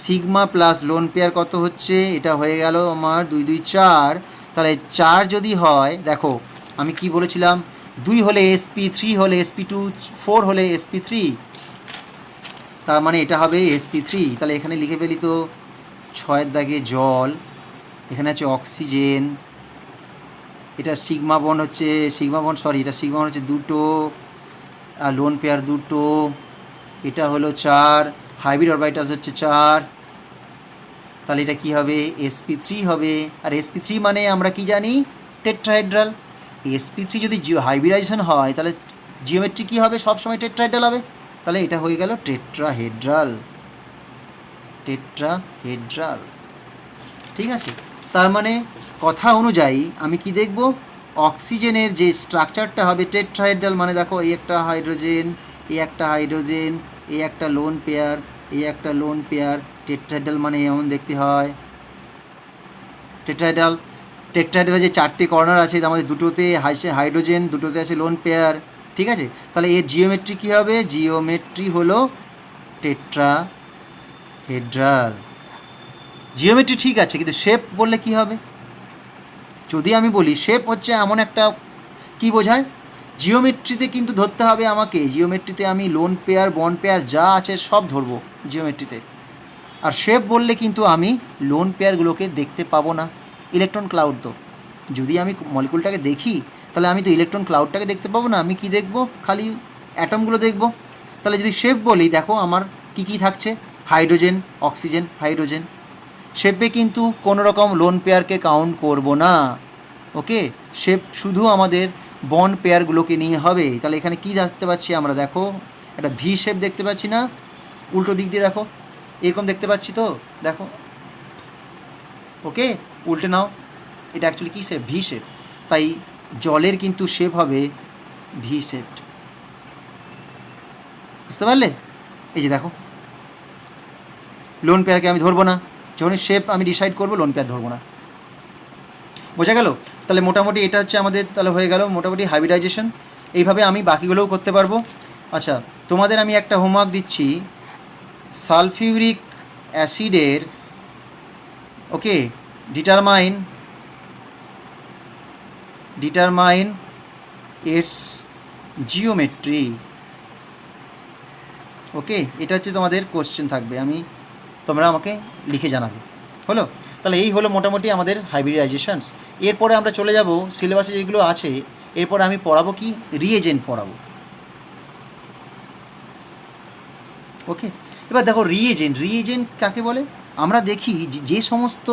সিগমা প্লাস লোন পেয়ার কত হচ্ছে? এটা হয়ে গেল আমার 2 2 4। তাহলে 4 যদি হয়, দেখো আমি কি বলেছিলাম, 2 হলে sp3 হলে sp2, 4 হলে sp3, তার মানে এটা হবে sp3। তাহলে এখানে লিখে ফেলি তো, 6-এর দাগে জল, এখানে আছে অক্সিজেন, এটা সিগমা বন্ড হচ্ছে, এটা সিগমা বন্ড হচ্ছে দুটো, আর লোন পেয়ার দুটো, এটা হলো 4, হাইব্রিড অরবিটালস হচ্ছে 4। তাহলে এটা কি হবে? sp3 হবে। আর sp3 মানে আমরা কি জানি? টেট্রাহেড্রাল। sp3 যদি হাইব্রিডাইজেশন হয়, তাহলে জিওমেট্রি কী হবে? সবসময় টেট্রাহেড্রাল হবে। তাহলে এটা হয়ে গেল টেট্রাহেড্রাল। ঠিক আছে? তার মানে কথা অনুযায়ী আমি কি দেখব, অক্সিজেনের যে স্ট্রাকচারটা হবে টেট্রাহেড্রাল, মানে দেখো এই একটা হাইড্রোজেন, এই একটা হাইড্রোজেন, এই একটা লোন পেয়ার, এই একটা লোন পেয়ার, টেট্রাহেড্রাল মানে এমন দেখতে হয় টেট্রাহেড্রাল। টেট্রাহেড্রাল যে 4টে কর্নার আছে, আমাদের দুটোতে হাইড্রোজেন, দুটোতে আছে লোন পেয়ার, ঠিক আছে। তাহলে এর জিওমেট্রি কী হবে, জিওমেট্রি হলো টেট্রাহেড্রাল। জিওমেট্রি ঠিক আছে, কিন্তু শেপ বললে কি হবে? যদি আমি বলি শেপ হচ্ছে এমন একটা, কি বোঝায়, জিওমেট্রিতে কিন্তু ধরতে হবে আমাকে, জিওমেট্রিতে আমি লোন পেয়ার বন্ড পেয়ার যা আছে সব ধরবো জিওমেট্রিতে। আর শেপ বললে কিন্তু আমি লোন পেয়ারগুলোকে দেখতে পাবো না, ইলেকট্রন ক্লাউড তো। যদি আমি মলিকুলটাকে দেখি তাহলে আমি তো ইলেকট্রন ক্লাউডটাকে দেখতে পাবো না, আমি কি দেখবো, খালি অ্যাটমগুলো দেখব। তাহলে যদি শেপ বলি, দেখো আমার কি কি থাকছে, হাইড্রোজেন, অক্সিজেন, হাইড্রোজেন। শেপে কিন্তু কোনো রকম লোন পেয়ারকে কাউন্ট করব না, ওকে। শেপ শুধু আমাদের বন্ড পেয়ারগুলোকে নিয়ে হবে। তাহলে এখানে কি দেখতে পাচ্ছি আমরা, দেখো একটা ভি শেপ দেখতে পাচ্ছি না, উল্টো দিক দিয়ে দেখো, এরকম দেখতে পাচ্ছি তো, দেখো, ওকে, উল্টে নাও, এটা অ্যাকচুয়ালি কী শেপ, ভি শেপ। তাই জলের কিন্তু শেপ হবে ভি শেপ, বুঝতে পারলে? এই যে দেখো, লোন পেয়ারকে আমি ধরবো না, যখন শেপ আমি ডিসাইড করবো লোন পেয়ার ধরবো না, বোঝা গেল? তাহলে মোটামুটি এটা হচ্ছে আমাদের, তাহলে হয়ে গেল মোটামুটি হাইব্রিডাইজেশন। এইভাবে আমি বাকিগুলোও করতে পারবো। আচ্ছা, তোমাদের আমি একটা হোমওয়ার্ক দিচ্ছি, সালফিউরিক অ্যাসিডের, ওকে, ডিটারমাইন ইটস জিওমেট্রি, ওকে। এটা হচ্ছে তোমাদের কোশ্চেন থাকবে, তোমরা আমাকে লিখে জানাবে, হলো? তাহলে এই হলো মোটামুটি আমাদের হাইব্রিডাইজেশনস। এরপরে আমরা চলে যাব সিলেবাসে যেগুলো আছে, এরপরে আমি পড়াবো কি, রিএজেন্ট পড়াবো, ওকে। এবার দেখো রিএজেন্ট কাকে বলে? আমরা দেখি যে সমস্ত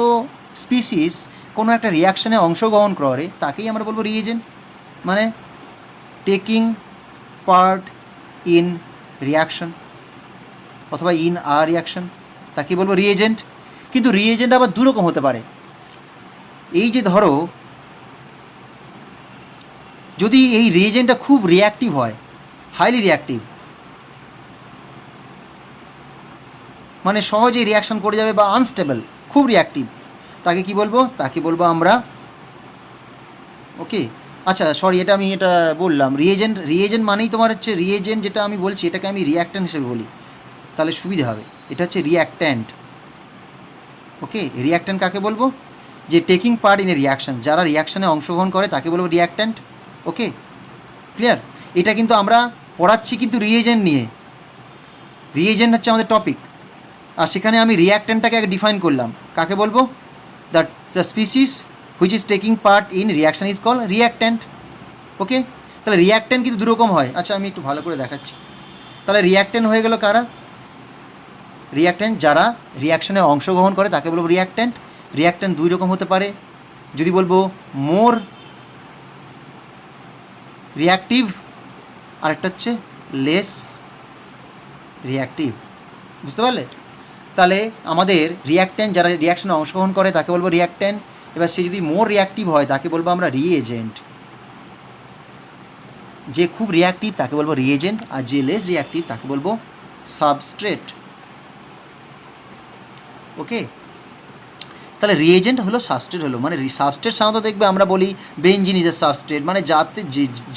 স্পিসিস কোনো একটা রিয়াকশানে অংশগ্রহণ করে তাকেই আমরা বলবো রিএজেন্ট, মানে টেকিং পার্ট ইন রিয়াকশন অথবা ইন আ রিয়াকশন, তাকে বলবো রিএজেন্ট। কিন্তু রিএজেন্ট আবার দুরকম হতে পারে। এই যে ধরো, যদি এই রিএজেন্টটা খুব রিয়াক্টিভ হয়, হাইলি রিয়াক্টিভ, মানে সহজেই রিয়াকশন করে যাবে, বা আনস্টেবল, খুব রিয়াক্টিভ, তাকে কি বলবো, তাকে বলবো আমরা, ওকে। আচ্ছা সরি, এটা বললাম রিএজেন্ট মানেই তোমার হচ্ছে রিএজেন্ট, যেটা আমি বলছি এটাকে আমি রিয়াক্ট্যান্ট হিসেবে বলি, তাহলে সুবিধা হবে। এটা হচ্ছে রিয়াক্ট্যান্ট, ওকে। রিয়াক্ট্যান্ট কাকে বলবো, যে taking part in a reaction, যারা রিয়াকশানে অংশগ্রহণ করে তাকে বলবো রিয়াক্ট্যান্ট, ওকে, ক্লিয়ার? এটা কিন্তু আমরা পড়াচ্ছি কিন্তু রিএজেন্ট নিয়ে, রিএজেন্ট হচ্ছে আমাদের টপিক, আর সেখানে আমি রিয়াক্ট্যান্টটাকে আগে ডিফাইন করলাম, কাকে বলবো, the species which is taking part in reaction is called reactant, okay. তাহলে রিয়াক্ট্যান্ট কিন্তু দুরকম হয়। আচ্ছা আমি একটু ভালো করে দেখাচ্ছি। তাহলে রিয়াক্ট্যান্ট হয়ে গেল কারা, রিয়াক্ট্যান্ট যারা রিয়াকশানে অংশগ্রহণ করে তাকে বলবো রিয়াক্ট্যান্ট। রিয়াক্ট্যান্ট দুই রকম হতে পারে, যদি বলবো মোর রিয়াক্টিভ, আরেকটা হচ্ছে লেস রিয়াক্টিভ, বুঝতে পারলে? তাহলে আমাদের রিয়াক্ট্যান্ট যারা রিয়াকশানে অংশগ্রহণ করে তাকে বলবো রিয়াক্ট্যান্ট। এবার সে যদি মোর রিয়াক্টিভ হয় তাকে বলবো আমরা রিএজেন্ট, যে খুব রিয়াক্টিভ তাকে বলবো রিএজেন্ট, আর যে লেস রিয়াক্টিভ তাকে বলবো সাবস্ট্রেট, ওকে। তাহলে রিএজেন্ট হলো সাবস্ট্রেট হলো, মানে সাবস্ট্রেট সাধারণত দেখবে আমরা বলি বেনজিন ইজ এ সাবস্ট্রেট, মানে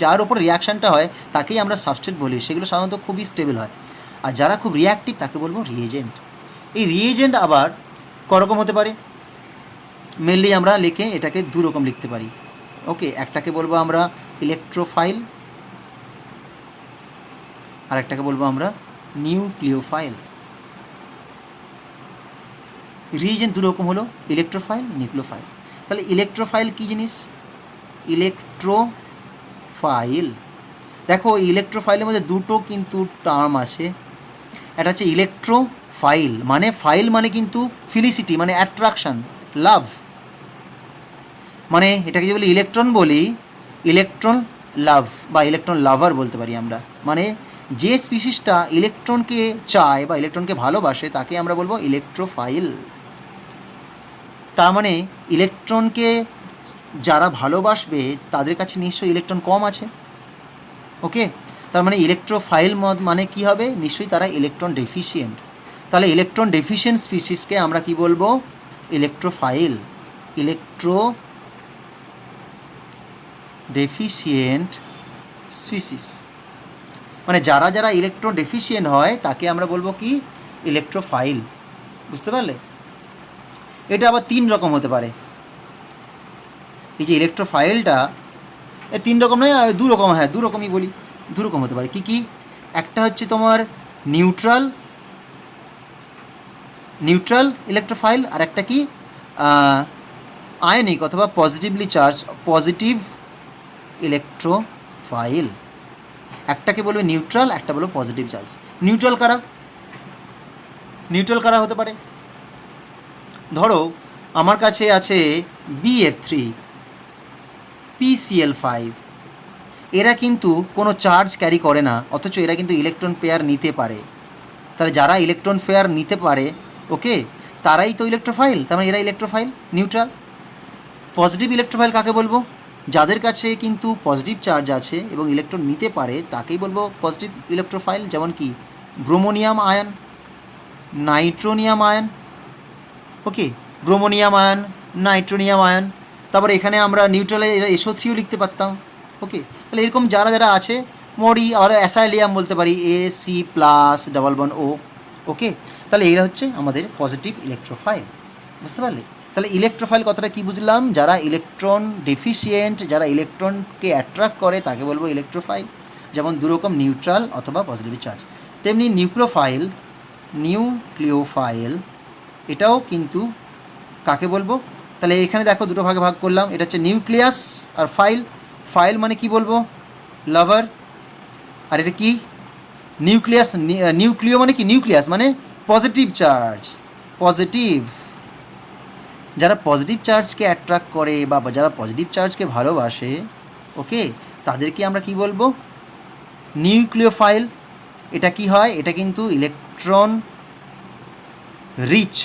যার ওপর রিয়াকশানটা হয় তাকেই আমরা সাবস্ট্রেট বলি, সেগুলো সাধারণত খুবই স্টেবল হয়। আর যারা খুব রিয়াক্টিভ তাকে বলবো রিএজেন্ট। এই রিএজেন্ট আবার করকম হতে পারে, মেনলি আমরা লিখে এটাকে দু রকম লিখতে পারি, ওকে। একটাকে বলবো আমরা ইলেকট্রোফাইল, আর একটাকে বলবো আমরা নিউক্লিওফাইল। রিএজেন্ট দুরকম হলো, ইলেকট্রোফাইল, নিউক্লিওফাইল। তাহলে ইলেকট্রোফাইল কী জিনিস, ইলেকট্রোফাইল, দেখো ইলেকট্রোফাইলের মধ্যে দুটো কিন্তু টার্ম আছে। একটা হচ্ছে ইলেকট্রোফাইল, মানে ফাইল মানে কিন্তু ফিলিসিটি, মানে অ্যাট্রাকশান, লাভ, মানে এটাকে যদি বলি ইলেকট্রন বলি, ইলেকট্রন লাভ বা ইলেকট্রন লাভার বলতে পারি আমরা, মানে যে স্পিসিসটা ইলেকট্রনকে চায় বা ইলেকট্রনকে ভালোবাসে তাকে আমরা বলবো ইলেকট্রোফাইল, তার মানে ইলেকট্রনকে যারা ভালোবাসবে তাদের কাছে নিশ্চয়ই ইলেকট্রন কম আছে। ওকে, তার মানে ইলেকট্রোফাইল মানে কি হবে, নিশ্চয়ই তারা ইলেকট্রন ডেফিশিয়েন্ট। তাহলে ইলেকট্রন ডেফিশিয়েন্ট স্পিসিসকে আমরা কি বলবো, ইলেকট্রোফাইল। ইলেকট্রো ডেফিশিয়েন্ট স্পিসিস মানে যারা যারা ইলেকট্রন ডেফিশিয়েন্ট হয় তাকে আমরা বলবো কি, ইলেকট্রোফাইল। বুঝতে পারলে? এটা আবার 3 রকম হতে পারে। এই যে ইলেকট্রোফাইলটা, 3 রকম নয়, 2 রকম, হ্যাঁ 2 রকমই বলি, 2 রকম হতে পারে। কি কি? একটা হচ্ছে তোমার নিউট্রাল ইলেকট্রোফাইল, আর একটা কি আয়নিক অথবা পজিটিভলি চার্জ পজিটিভ ইলেকট্রোফাইল। একটাকে বলবে নিউট্রাল, একটা বলবো পজিটিভ চার্জ। নিউট্রাল কারা হতে পারে? ধরো আমার কাছে আছে BF3 PCl5, এরা কিন্তু কোনো চার্জ ক্যারি করে না, অথচ এরা কিন্তু ইলেকট্রন পেয়ার নিতে পারে। তাহলে যারা ইলেকট্রন পেয়ার নিতে পারে, ওকে, তারাই তো ইলেকট্রোফাইল, তার মানে এরা ইলেকট্রোফাইল। নিউট্রাল। পজিটিভ ইলেকট্রোফাইল কাকে বলবো? যাদের কাছে কিন্তু পজিটিভ চার্জ আছে এবং ইলেকট্রন নিতে পারে তাকেই বলবো পজিটিভ ইলেকট্রোফাইল। যেমন কি ব্রোমোনিয়াম আয়ন, নাইট্রোনিয়াম আয়ন, ওকে, ব্রোমোনিয়াম আয়ন, নাইট্রোনিয়াম আয়ন। তারপরে এখানে আমরা নিউট্রালে SO3ও লিখতে পারতাম। ওকে, তাহলে এরকম যারা যারা আছে, মরি আর অ্যাসাইলিয়াম বলতে পারি, AC++O। ওকে, তাহলে এরা হচ্ছে আমাদের পজিটিভ ইলেকট্রোফাইল। বুঝতে পারলে? তাহলে ইলেকট্রোফাইল কথাটা কি বুঝলাম, যারা ইলেকট্রন ডেফিশিয়েন্ট, যারা ইলেকট্রনকে অ্যাট্রাক্ট করে তাকে বলবো ইলেকট্রোফাইল। যেমন 2 রকম, নিউট্রাল অথবা পজিটিভ চার্জ। তেমনি নিউক্লিওফাইল এটাও কিন্তু কাকে বলবো? তাহলে এখানে দেখো 2টো ভাগে ভাগ করলাম। এটা হচ্ছে নিউক্লিয়াস আর ফাইল মানে কি বলবো, লাভার। আর এটা কি, নিউক্লিও মানে কি, নিউক্লিয়াস মানে পজিটিভ চার্জ, পজিটিভ। যারা পজিটিভ চার্জকে অ্যাট্রাক্ট করে বা যারা পজিটিভ চার্জকে ভালোবাসে, ওকে, তাদেরকে আমরা কি বলবো, নিউক্লিওফাইল। এটা কি হয়, এটা কিন্তু ইলেকট্রন রিচ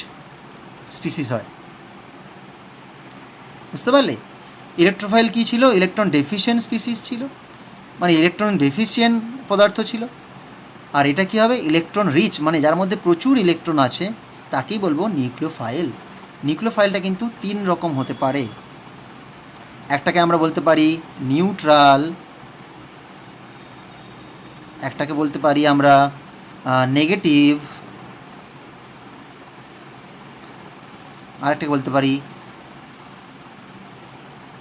স্পিসিস হয়। বুঝতে পারলে? ইলেকট্রোফাইল কী ছিল, ইলেকট্রন ডেফিশিয়েন্ট স্পিসিস ছিল, মানে ইলেকট্রন ডেফিশিয়েন্ট পদার্থ ছিল। আর এটা কী হবে, ইলেকট্রন রিচ, মানে যার মধ্যে প্রচুর ইলেকট্রন আছে তাকেই বলবো নিউক্লিওফাইল। নিউক্লিওফাইলটা কিন্তু 3 রকম হতে পারে। একটাকে আমরা বলতে পারি নিউট্রাল, একটাকে বলতে পারি আমরা নেগেটিভ, আরেকটাকে বলতে পারি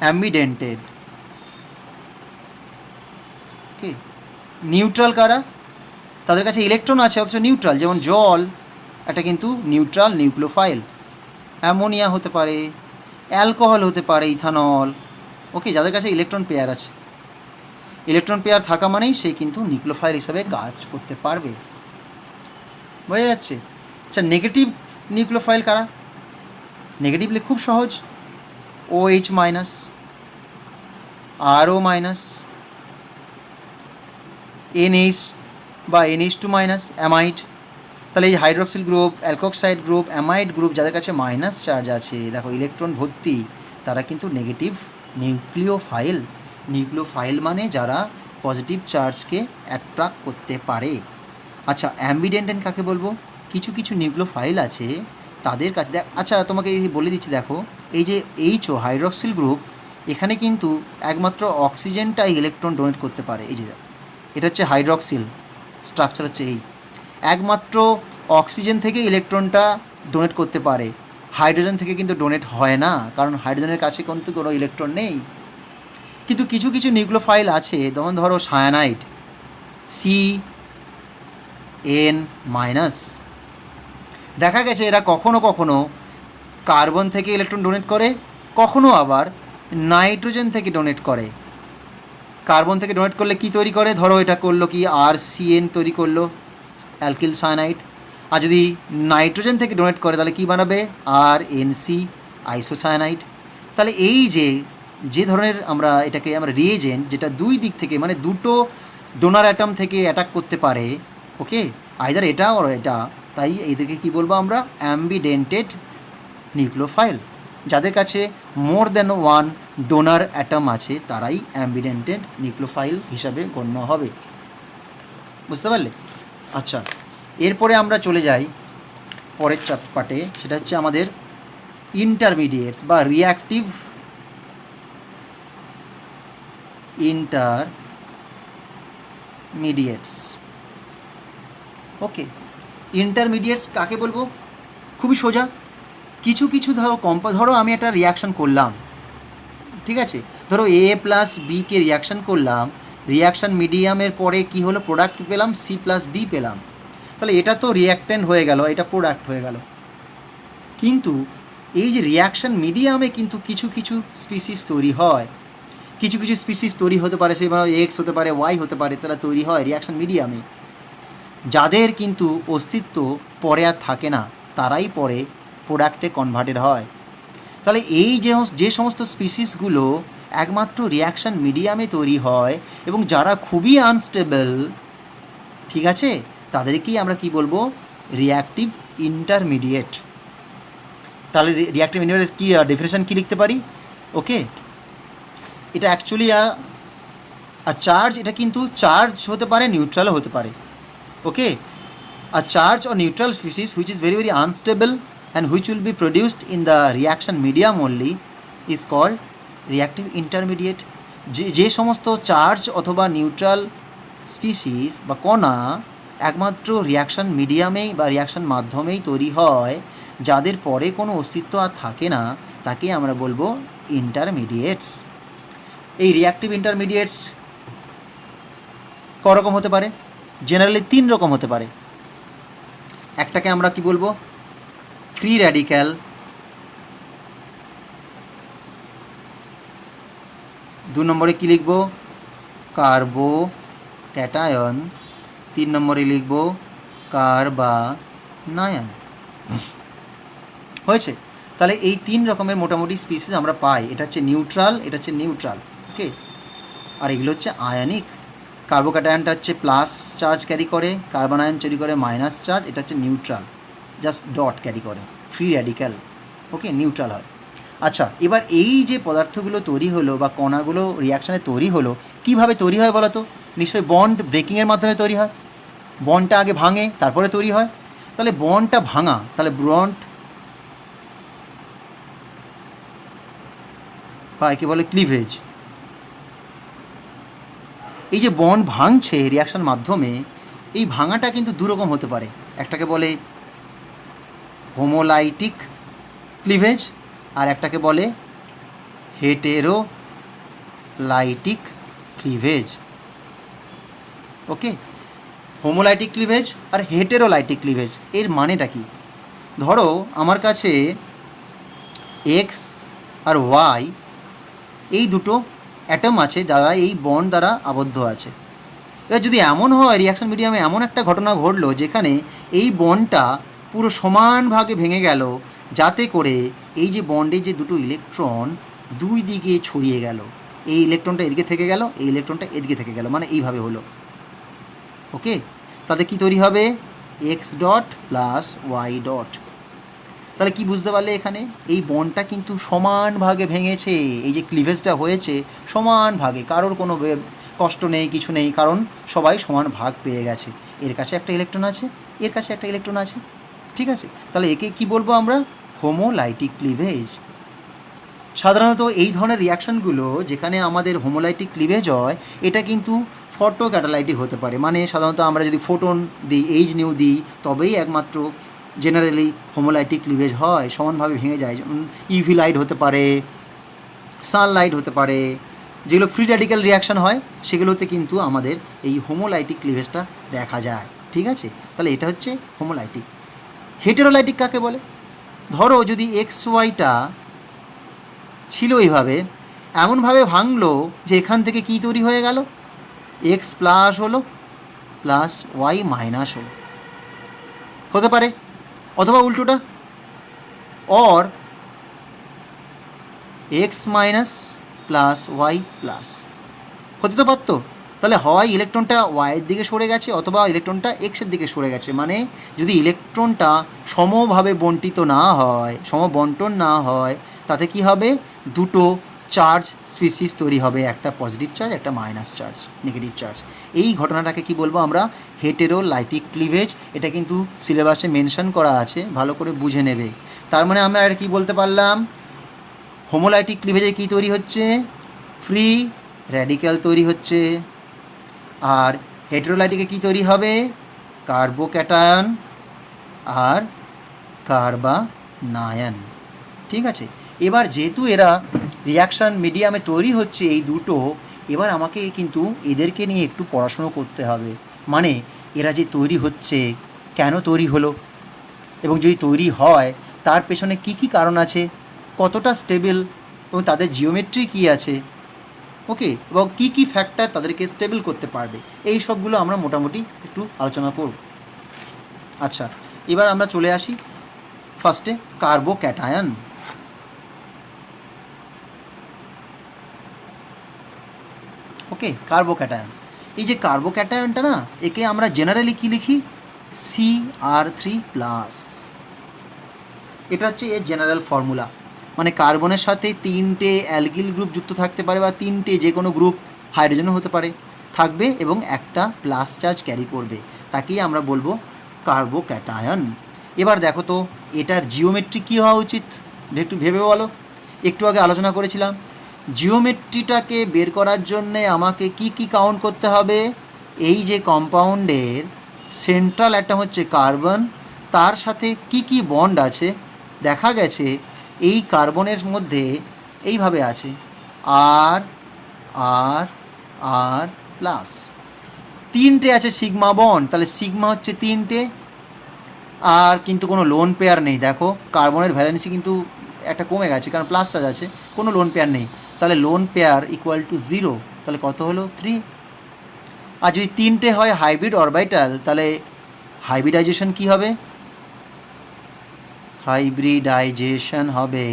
অ্যাম্বিডেন্টেড। ওকে, নিউট্রাল কারা? তাদের কাছে ইলেকট্রন আছে অথচ নিউট্রাল, যেমন জল, এটা কিন্তু নিউট্রাল নিউক্লিওফাইল। অ্যামোনিয়া হতে পারে, অ্যালকোহল হতে পারে, ইথানল। ওকে, যাদের কাছে ইলেকট্রন পেয়ার আছে, ইলেকট্রন পেয়ার থাকা মানেই সে কিন্তু নিউক্লিওফাইল হিসাবে কাজ করতে পারবে। বোঝা যাচ্ছে? আচ্ছা, নেগেটিভ নিউক্লিওফাইল কারা? নেগেটিভলি খুব সহজ, OH minus, RO minus, NH বা NH2 মাইনাস, অ্যামাইড। তাহলে এই hydroxyl group, alkoxide group, amide group যাদের কাছে মাইনাস চার্জ আছে, দেখো ইলেকট্রন ভর্তি, তারা কিন্তু নেগেটিভ নিউক্লিওফাইল। নিউক্লিওফাইল মানে যারা পজিটিভ চার্জকে অ্যাট্রাক্ট করতে পারে। আচ্ছা, অ্যাম্বিডেন্টেন্ট কাকে বলবো? কিছু কিছু নিউক্লিওফাইল আছে তাদের কাছে, আচ্ছা তোমাকে বলে দিচ্ছি, দেখো এই যে HO হাইড্রক্সিল গ্রুপ, এখানে কিন্তু একমাত্র অক্সিজেনটাই ইলেকট্রন ডোনেট করতে পারে। এই যে এটা হচ্ছে হাইড্রক্সিল, স্ট্রাকচার হচ্ছে এই, একমাত্র অক্সিজেন থেকে ইলেকট্রনটা ডোনেট করতে পারে, হাইড্রোজেন থেকে কিন্তু ডোনেট হয় না, কারণ হাইড্রোজেনের কাছে কিন্তু কোনো ইলেকট্রন নেই। কিন্তু কিছু কিছু নিউক্লিওফাইল আছে, যেমন ধরো সায়ানাইড, CN-, দেখা গেছে এরা কখনো কখনো কার্বন থেকে ইলেকট্রন ডোনেট করে, কখনো আবার নাইট্রোজেন থেকে ডোনেট করে। কার্বন থেকে ডোনেট করলে কি তৈরি করে, ধরো এটা করলো কি RCN তৈরি করলো, অ্যালকিল সায়ানাইড। আর যদি নাইট্রোজেন থেকে ডোনেট করে তাহলে কি বানাবে, RNC, আইসোসায়ানাইড। তাহলে এই যে ধরনের এটাকে আমরা রিয়েজেন্ট, যেটা 2 দিক থেকে মানে 2টো ডোনার অ্যাটম থেকে অ্যাটাক করতে পারে, ওকে, আইদার এটা আর এটা, তাই এদেরকে কি বলবো আমরা, অ্যাম্বিডেন্টেড নিউক্লিওফাইল। যাদের কাছে more than one donor atom আছে তারাই অ্যাম্বিডেন্টেড নিউক্লিওফাইল হিসাবে গণ্য হবে। বুঝতে পারলে? আচ্ছা, এরপরে আমরা চলে যাই পরের পার্টে, সেটা হচ্ছে আমাদের ইন্টারমিডিয়েটস বা রিঅ্যাক্টিভ ইন্টারমিডিয়েটস। ওকে, ইন্টারমিডিয়েটস কাকে বলবো? খুবই সোজা। কিছু কিছু ধরো আমি একটা রিয়াকশান করলাম, ঠিক আছে, ধরো এ প্লাস বিকে রিয়াকশান করলাম, রিয়াকশান মিডিয়ামের পরে কি হলো, প্রোডাক্ট পেলাম সি প্লাস ডি পেলাম, তাহলে এটা তো রিয়াক্ট্যান্ট হয়ে গেল, এটা প্রোডাক্ট হয়ে গেল। কিন্তু এই যে রিয়াকশান মিডিয়ামে কিন্তু কিছু কিছু স্পিসিস তৈরি হয়, কিছু কিছু স্পিসিস তৈরি হতে পারে, সেভাবে এক্স হতে পারে, ওয়াই হতে পারে, তারা তৈরি হয় রিয়াকশান মিডিয়ামে, যাদের কিন্তু অস্তিত্ব পরে আর থাকে না, তারাই পরে প্রোডাক্টে কনভার্টেড হয়। তাহলে এই যে সমস্ত স্পিসিসগুলো একমাত্র রিয়াকশান মিডিয়ামে তৈরি হয় এবং যারা খুবই আনস্টেবল, ঠিক আছে, তাদেরকেই আমরা কি বলবো, রিঅ্যাক্টিভ ইন্টারমিডিয়েট। তাহলে রিঅ্যাক্টিভ ইন্টারমিডিয়েট কি ডেফিনেশন কি লিখতে পারি? ওকে, এটা অ্যাকচুয়ালি আর চার্জ, এটা কিন্তু চার্জ হতে পারে, নিউট্রালও হতে পারে। ওকে, a charge or neutral species which is very very unstable and which will be produced in the reaction medium only is called reactive intermediate. যে সমস্ত চার্জ অথবা নিউট্রাল স্পিসিস বা কণা একমাত্র রিয়াকশান মিডিয়ামেই বা রিয়াকশান মাধ্যমেই তৈরি হয়, যাদের পরে কোনো অস্তিত্ব আর থাকে না, তাকে আমরা বলবো ইন্টারমিডিয়েটস। এই রিয়াক্টিভ ইন্টারমিডিয়েটস করকম হতে পারে? জেনারেলি 3 রকম হতে পারে। একটাকে আমরা কি বলবো, ফ্রি র্যাডিক্যাল, 2 নম্বরে কি লিখবো, কার্বোক্যাটায়ন, 3 নম্বরে লিখবো কার্বানায়ন। হয়েছে? তাহলে এই 3 রকমের মোটামুটি স্পিসিস আমরা পাই। এটা হচ্ছে নিউট্রাল, এটা হচ্ছে নিউট্রাল, ওকে, আর এগুলো হচ্ছে আয়নিক। কার্বোক্যাটায়নটা হচ্ছে প্লাস চার্জ ক্যারি করে, কার্বনায়ন ক্যারি করে মাইনাস চার্জ, এটা হচ্ছে নিউট্রাল, জাস্ট ডট ক্যারি করে, ফ্রি র্যাডিক্যাল, ওকে, নিউট্রাল হয়। আচ্ছা, এবার এই যে পদার্থগুলো তৈরি হলো বা কণাগুলো রিয়াকশানে তৈরি হলো, কীভাবে তৈরি হয় বলো তো? নিশ্চয়ই বন্ড ব্রেকিংয়ের মাধ্যমে তৈরি হয়। বন্ডটা আগে ভাঙে, তারপরে তৈরি হয়। তাহলে বন্ডটা ভাঙা, তাহলে বন্ড বা একে বলে ক্লিভেজ। এই যে বন্ড ভাঙছে রিয়াকশান মাধ্যমে, এই ভাঙাটা কিন্তু 2 রকম হতে পারে। একটাকে বলে হোমোলাইটিক ক্লিভেজ আর একটাকে বলে হেটেরোলাইটিক ক্লিভেজ। ওকে, হোমোলাইটিক ক্লিভেজ আর হেটেরোলাইটিক ক্লিভেজ এর মানেটা কি? ধরো আমার কাছে এক্স আর ওয়াই এই দুটো অ্যাটম আছে যারা এই বন্ড দ্বারা আবদ্ধ আছে। এবার যদি এমন হয় রিয়াকশন মিডিয়ামে এমন একটা ঘটনা ঘটলো যেখানে এই বন্ডটা পুরো সমান ভাগে ভেঙে গেল, যাতে করে এই যে বন্ডের যে দুটো ইলেকট্রন 2 দিকে ছড়িয়ে গেল, এই ইলেকট্রনটা এদিকে থেকে গেল, এই ইলেকট্রনটা এদিকে থেকে গেল, মানে এইভাবে হলো। ওকে, তাতে কি তৈরি হবে, X dot plus Y dot. তাহলে কি বুঝতে পারলে, এখানে এই বন্ডটা কিন্তু সমান ভাগে ভেঙেছে, এই যে ক্লিভেজটা হয়েছে সমান ভাগে, কারোর কোনো কষ্ট নেই, কিছু নেই, কারণ সবাই সমান ভাগ পেয়ে গেছে। এর কাছে একটা ইলেকট্রন আছে, এর কাছে একটা ইলেকট্রন আছে, ঠিক আছে। তাহলে একে কি বলবো আমরা, হোমোলাইটিক ক্লিভেজ। সাধারণত এই ধরনের রিয়াকশানগুলো যেখানে আমাদের হোমোলাইটিক ক্লিভেজ হয়, এটা কিন্তু ফটো ক্যাটালাইটিক হতে পারে। মানে সাধারণত আমরা যদি ফোটন দিই, এইচ নিউ দিই, তবেই একমাত্র জেনারেলি হোমোলাইটিক ক্লিভেজ হয়, সমানভাবে ভেঙে যায়। যেমন ইভি লাইট হতে পারে, সানলাইট হতে পারে, যেগুলো ফ্রি র্যাডিক্যাল রিয়াকশান হয় সেগুলোতে কিন্তু আমাদের এই হোমোলাইটিক ক্লিভেজটা দেখা যায়, ঠিক আছে। তাহলে এটা হচ্ছে হোমোলাইটিক। হেটেরোলাইটিক কাকে বলে? ধরো যদি এক্স ওয়াইটা ছিল এইভাবে, এমনভাবে ভাঙলো যে এখান থেকে কী তৈরি হয়ে গেল, এক্স প্লাস হলো প্লাস ওয়াই মাইনাস হলো, হতে পারে। অথবা উল্টোটা, or X minus plus Y plus, হতে তো পারতো। তাহলে হয় ইলেকট্রনটা ওয়াইয়ের দিকে সরে গেছে অথবা ইলেকট্রনটা এক্সের দিকে সরে গেছে। মানে যদি ইলেকট্রনটা সমভাবে বণ্টিত না হয়, সমবন্টন না হয়, তাতে কি হবে, দুটো চার্জ স্পিসিস তৈরি হবে, একটা পজিটিভ চার্জ, একটা মাইনাস চার্জ, নেগেটিভ চার্জ। এই ঘটনাটাকে কি বলবো আমরা, হেটেরোলাইটিক ক্লিভেজ। এটা কিন্তু সিলেবাসে মেনশন করা আছে, ভালো করে বুঝে নেবে। তার মানে আমরা আর কি বলতে পারলাম, হোমোলাইটিক ক্লিভেজে কি তৈরি হচ্ছে, ফ্রি র্যাডিক্যাল তৈরি হচ্ছে। আর হেটেরোলাইটিকে কি তৈরি হবে, কার্বোক্যাটায়ন আর কার্বানায়ন। ঠিক আছে, এবার যেহেতু এরা রিয়াকশান মিডিয়ামে তৈরি হচ্ছে এই দুটো, এবার আমাকে কিন্তু এদেরকে নিয়ে একটু পড়াশুনো করতে হবে। মানে এরা যে তৈরি হচ্ছে, কেন তৈরি হলো, এবং যদি তৈরি হয় তার পেছনে কি কি কারণ আছে, কতটা স্টেবল, এবং তাদের জিওমেট্রি কী আছে, ওকে, এবং কী কী ফ্যাক্টর তাদেরকে স্টেবল করতে পারবে, এই সবগুলো আমরা মোটামুটি একটু আলোচনা করব। আচ্ছা, এবার আমরা চলে আসি ফার্স্টে কার্বোক্যাটায়ন। ওকে, কার্বোক্যাটায়ন, এই যে কার্বোক্যাটায়নটা না, একে আমরা জেনারেলি কী লিখি, Cr3+। এটা হচ্ছে এর জেনারেল ফর্মুলা। মানে কার্বনের সাথে 3টে অ্যালকিল গ্রুপ যুক্ত থাকতে পারে, বা 3টে যে কোনো গ্রুপ, হাইড্রোজেনও হতে পারে, থাকবে এবং একটা প্লাস চার্জ ক্যারি করবে, তাকেই আমরা বলবো কার্বোক্যাটায়ন। এবার দেখো তো এটার জিওমেট্রি কী হওয়া উচিত, একটু ভেবে বলো। একটু আগে আলোচনা করেছিলাম, জিওমেট্রিটাকে বের করার জন্যে আমাকে কি কি কাউন্ট করতে হবে, এই যে কম্পাউন্ডের সেন্ট্রাল অ্যাটম হচ্ছে কার্বন, তার সাথে কি কি বন্ড আছে, দেখা গেছে এই কার্বনের মধ্যে এইভাবে আছে আর আর আর প্লাস, 3টে আছে সিগমা বন্ড, তাহলে সিগমা হচ্ছে 3টে, আর কিন্তু কোনো লোন পেয়ার নেই। দেখো কার্বনের ভ্যালেন্সি কিন্তু একটা কমে গেছে, কারণ প্লাস চার্জ আছে, কোনো লোন পেয়ার নেই, তাহলে লোন পেয়ার ইকুয়াল টু 0, তাহলে কত হলো 3। আর যদি 3টে হয় হাইব্রিড অরবিটাল, তাহলে হাইব্রিডাইজেশন কি হবে, হাইব্রিডাইজেশন হবে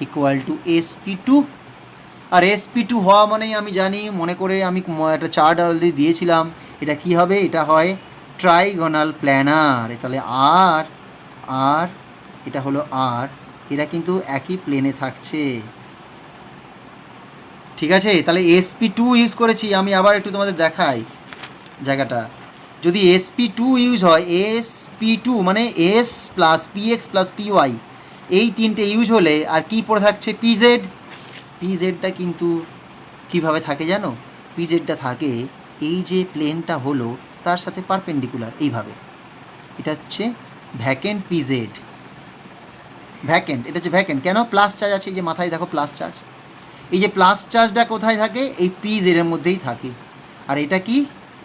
equal to sp2। R sp2 হওয়া মানেই আমি জানি, মনে করে আমি একটা চার্ট অলরেডি দিয়েছিলাম, এটা কি হবে, এটা হয় ট্রাইগোনাল প্ল্যানার। তাহলে আর আর এটা হলো আর, এরা কিন্তু একই প্লেনে থাকছে। ঠিক আছে, তাহলে sp2 ইউজ করেছি আমি, আবার একটু তোমাদের দেখাই জায়গাটা। যদি sp2 ইউজ হয়, sp2 মানে s plus px plus py, এই 3টে ইউজ হলে আর কি পড়ে থাকছে, pz। pzটা কিন্তু কিভাবে থাকে জানো, pzটা থাকে এই যে প্লেনটা হলো তার সাথে পারপেন্ডিকুলার, এইভাবে। এটা হচ্ছে ভ্যাকেন্ট pz, ভ্যাকেন্ট, এটা হচ্ছে ভ্যাকেন্ট। কেন, প্লাস চার্জ আছে, এই যে মাথায় দেখো প্লাস চার্জ, এই যে প্লাস চার্জটা কোথায় থাকে, এই pz এর মধ্যেই থাকে। আর এটা কি,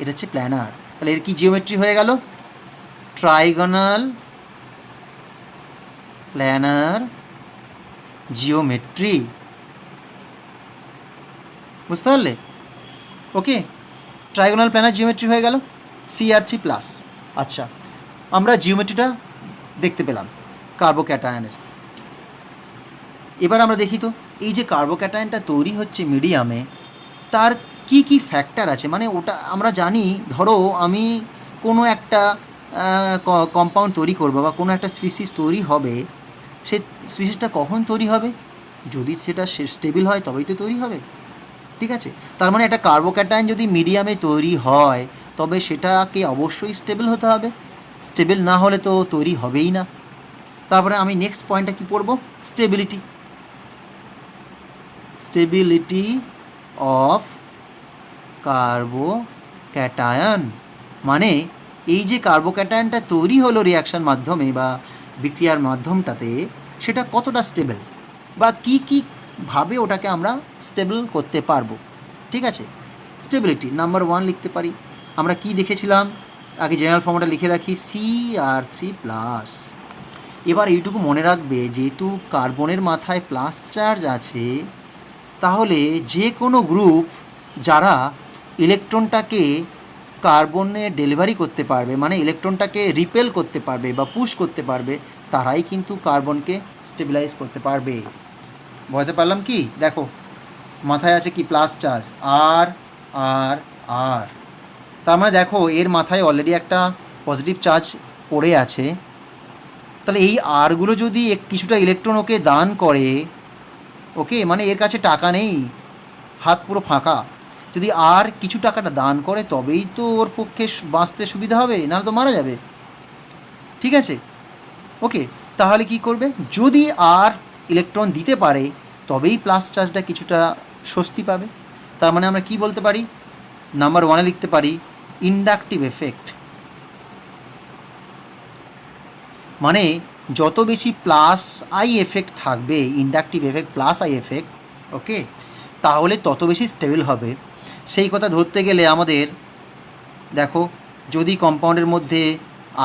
এটা হচ্ছে প্ল্যানার, তাহলে এর কি জিওমেট্রি হয়ে গেল, ট্রাইগোনাল প্ল্যানার জিওমেট্রি। বুঝতে পারলে, ওকে, ট্রাইগোনাল প্ল্যানার জিওমেট্রি হয়ে গেল Cr3+। আচ্ছা, আমরা জিওমেট্রিটা দেখতে পেলাম কার্বোক্যাটায়নের। এবার আমরা দেখি তো এই যে কার্বোক্যাটায়নটা তৈরি হচ্ছে মিডিয়ামে, তার কি কি ফ্যাক্টর আছে। মানে ওটা আমরা জানি, ধরো আমি কোনো একটা কম্পাউন্ড তৈরি করবো বা কোনো একটা স্পিসিস তৈরি হবে, সে স্পিসিসটা কখন তৈরি হবে, যদি সেটা স্টেবল হয় তবেই তো তৈরি হবে। ঠিক আছে, তার মানে একটা কার্বোক্যাটায়ন যদি মিডিয়ামে তৈরি হয়, তবে সেটাকে অবশ্যই স্টেবল হতে হবে, স্টেবল না হলে তো তৈরি হবেই না। তারপরে আমি নেক্সট পয়েন্টটা কী পড়বো, স্টেবিলিটি, স্টেবিলিটি অফ কার্বোক্যাটায়ন। মানে এই যে কার্বোক্যাটায়নটা তৈরি হলো রিয়াকশান মাধ্যমে বা বিক্রিয়ার মাধ্যমটাতে, সেটা কতটা স্টেবল, বা কী কীভাবে ওটাকে আমরা স্টেবল করতে পারবো। ঠিক আছে, স্টেবিলিটি নাম্বার 1 লিখতে পারি। আমরা কি দেখেছিলাম, আগে জেনারেল ফর্মটা লিখে রাখি, Cr3+। এবার এইটুকু মনে রাখবে, যেহেতু কার্বনের মাথায় প্লাস চার্জ আছে, তাহলে যে কোনো গ্রুপ যারা ইলেকট্রনটাকে কার্বনে ডেলিভারি করতে পারবে, মানে ইলেকট্রনটাকে রিপেল করতে পারবে বা পুশ করতে পারবে, তারাই কিন্তু কার্বনকে স্টেবিলাইজ করতে পারবে। বুঝতে পারলাম কি, দেখো মাথায় আছে কি, প্লাস চার্জ, আর আর আর, তার মানে দেখো এর মাথায় অলরেডি একটা পজিটিভ চার্জ পড়ে আছে, তাহলে এই আরগুলো যদি কিছুটা ইলেকট্রন ওকে দান করে, ওকে, মানে এর কাছে টাকা নেই, হাত পুরো ফাঁকা। যদি আর কিছু টাকাটা দান করে তবেই তো ওর পক্ষে বাঁচতে সুবিধা হবে, নাহলে তো মারা যাবে। ঠিক আছে, ওকে, তাহলে কি করবে, যদি আর ইলেকট্রন দিতে পারে তবেই প্লাস চার্জটা কিছুটা স্বস্তি পাবে। তার মানে আমরা কি বলতে পারি, নাম্বার ওয়ানে লিখতে পারি ইন্ডাকটিভ এফেক্ট, মানে যত বেশি প্লাস আই এফেক্ট থাকবে, inductive effect plus I effect, okay, তাহলে তত বেশি স্টেবল হবে। সেই কথা ধরতে গেলে আমাদের দেখো, যদি কম্পাউন্ডের মধ্যে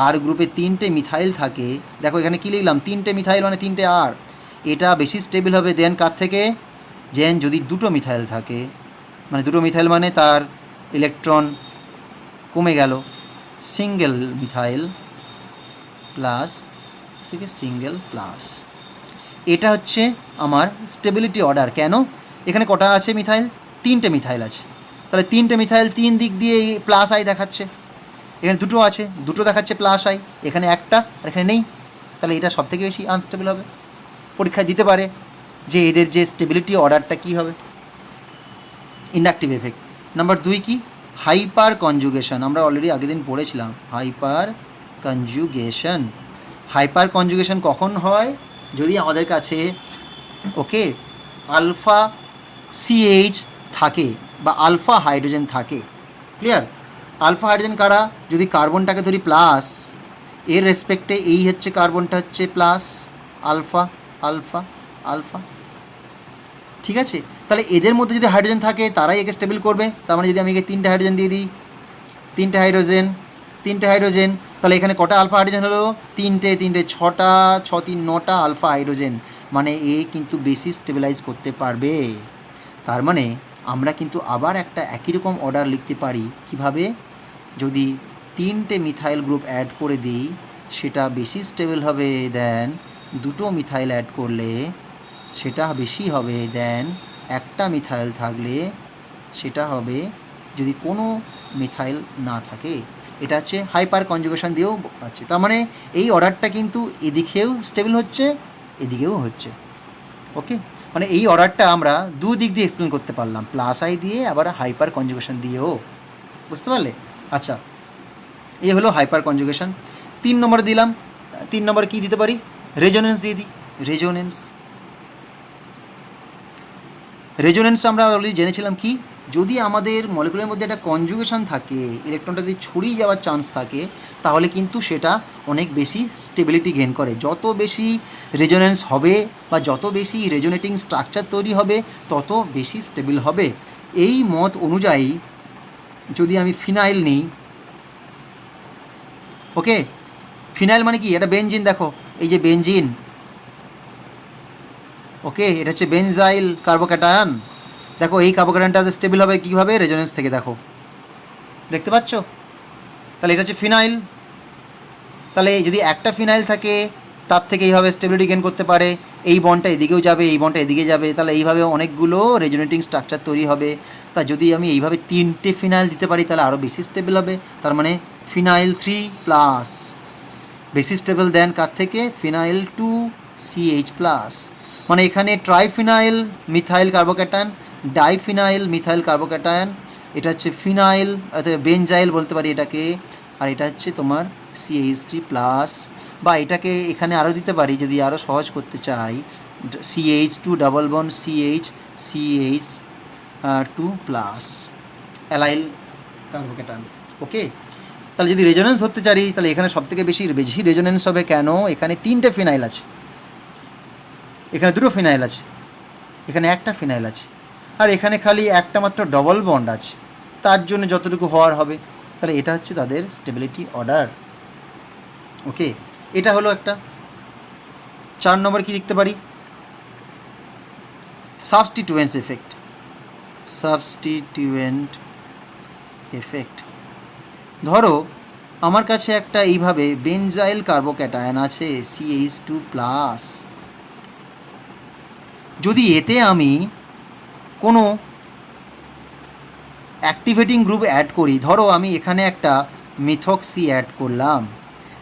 আর গ্রুপে 3টে মিথাইল থাকে, দেখো এখানে কী লিখলাম, 3টে মিথাইল মানে 3টে আর, এটা বেশি স্টেবল হবে দেন কার থেকে, যেন যদি 2টো মিথাইল থাকে, মানে 2টো মিথাইল মানে তার ইলেকট্রন কমে গেল, সিঙ্গেল মিথাইল প্লাস, ঠিক আছে, সিঙ্গেল প্লাস, এটা হচ্ছে আমার স্টেবিলিটি অর্ডার। কেন, এখানে কটা আছে মিথাইল, 3টে মিথাইল আছে, তাহলে 3টে মিথাইল 3 দিক দিয়ে প্লাস আই দেখাচ্ছে, এখানে 2টো আছে, 2টো দেখাচ্ছে প্লাস আই, এখানে একটা আর এখানে নেই, তাহলে এটা সব থেকে বেশি আনস্টেবল হবে। পরীক্ষায় দিতে পারে যে এদের যে স্টেবিলিটি অর্ডারটা কী হবে, ইন্ডাকটিভ এফেক্ট। নাম্বার 2 কি, হাইপার কনজুগেশন, আমরা অলরেডি আগের দিন পড়েছিলাম হাইপার কনজুগেশন। হাইপার কনজুগেশন কখন হয়, যদি আমাদের কাছে ওকে আলফা সিএইচ থাকে বা আলফা হাইড্রোজেন থাকে। ক্লিয়ার, আলফা হাইড্রোজেন কারা, যদি কার্বনটাকে ধরি প্লাস, এর রেসপেক্টে এই হচ্ছে কার্বনটা হচ্ছে প্লাস, আলফা আলফা আলফা, ঠিক আছে। তাহলে এদের মধ্যে যদি হাইড্রোজেন থাকে তারাই একে স্টেবল করবে। তার মানে যদি আমি একে 3টে হাইড্রোজেন দিয়ে দিই, 3টে হাইড্রোজেন, তাহলে এখানে কটা আলফা হাইড্রোজেন হলো, 3টে 6টা, 6 3 9টা আলফা হাইড্রোজেন, মানে এ কিন্তু বেশি স্টেবিলাইজ করতে পারবে। তার মানে আমরা কিন্তু আবার একটা একই রকম অর্ডার লিখতে পারি, কিভাবে, যদি 3টে মিথাইল গ্রুপ অ্যাড করে দিই সেটা বেশি স্টেবল হবে দেন 2টো মিথাইল অ্যাড করলে সেটা বেশি হবে দেন একটা মিথাইল থাকলে সেটা হবে যদি কোনো মিথাইল না থাকে। এটা হচ্ছে হাইপার কনজুগেশন দিয়েও আছে। তার মানে এই অর্ডারটা কিন্তু এদিকেও স্টেবল হচ্ছে, এদিকেও হচ্ছে। ওকে, মানে এই অর্ডারটা আমরা দুদিক দিয়ে এক্সপ্লেন করতে পারলাম, প্লাস আই দিয়ে আবার হাইপার কনজুগেশন দিয়েও, বুঝতে পারলে। আচ্ছা, এই হলো হাইপার কনজুগেশন। 3 নম্বরে দিলাম, 3 নম্বরে কী দিতে পারি, রেজোনেন্স দিয়ে দিই। রেজোনেন্স আমরা অলরেডি জেনেছিলাম কি, যদি আমাদের মলিকুলের মধ্যে একটা কনজুগেশন থাকে, ইলেকট্রনটা যদি ছড়িয়ে যাওয়ার চান্স থাকে, তাহলে কিন্তু সেটা অনেক বেশি স্টেবিলিটি গেইন করে। যত বেশি রেজোনেন্স হবে বা যত বেশি রেজোনেটিং স্ট্রাকচার তৈরি হবে তত বেশি স্টেবল হবে। এই মত অনুযায়ী যদি আমি ফিনাইল নিই, ওকে, ফিনাইল মানে কি, এটা বেনজিন, দেখো এই যে বেনজিন, ওকে, এটা হচ্ছে বেনজাইল কার্বোক্যাটায়ন। দেখো এই কার্বোক্যাটায়নটা স্টেবল হবে কীভাবে, রেজোনেন্স থেকে, দেখো দেখতে পাচ্ছ। তাহলে এটা হচ্ছে ফিনাইল। তাহলে যদি একটা ফিনাইল থাকে তার থেকে এইভাবে স্টেবিলিটি গেইন করতে পারে, এই বন্ডটা এদিকেও যাবে, এই বন্ডটা এদিকে যাবে, তাহলে এইভাবে অনেকগুলো রেজোনেটিং স্ট্রাকচার তৈরি হবে। তা যদি আমি এইভাবে 3টে ফিনাইল দিতে পারি তাহলে আরও বেশি স্টেবল হবে। তার মানে ফিনাইল 3+ বেশি স্টেবল দেন কার থেকে, ফিনাইল 2CH+, মানে এখানে triphenyl methyl carbocation, diphenyl methyl carbocation, এটা হচ্ছে ফিনাইল অর্থাৎ বেনজাইল বলতে পারি এটাকে, আর এটা হচ্ছে তোমার CH3+, বা এটাকে এখানে আরও দিতে পারি যদি আরও সহজ করতে চাই, CH2 double bond CH2+, allyl carbocation. Okay, তাহলে যদি রেজোনেন্স ধরতে চাই তাহলে এখানে সবথেকে বেশি রেজোনেন্স হবে। কেন, এখানে 3টে ফিনাইল আছে, এখানে 2টো ফিনাইল আছে, এখানে একটা ফিনাইল আছে, আর এখানে খালি একটা মাত্র ডবল বন্ড আছে, তার জন্য যতটুকু হওয়ার হবে। তাহলে এটা হচ্ছে তাদের স্টেবিলিটি অর্ডার। ওকে, এটা হলো একটা। 4 নম্বর কি লিখতে পারি, সাবস্টিটিউয়েন্ট এফেক্ট। ধরো আমার কাছে একটা এইভাবে বেনজাইল কার্বোক্যাটায়ন আছে CH2+, যদি এতে আমি কোনো অ্যাক্টিভেটিং গ্রুপ অ্যাড করি, ধরো আমি এখানে একটা মেথক্সি অ্যাড করলাম,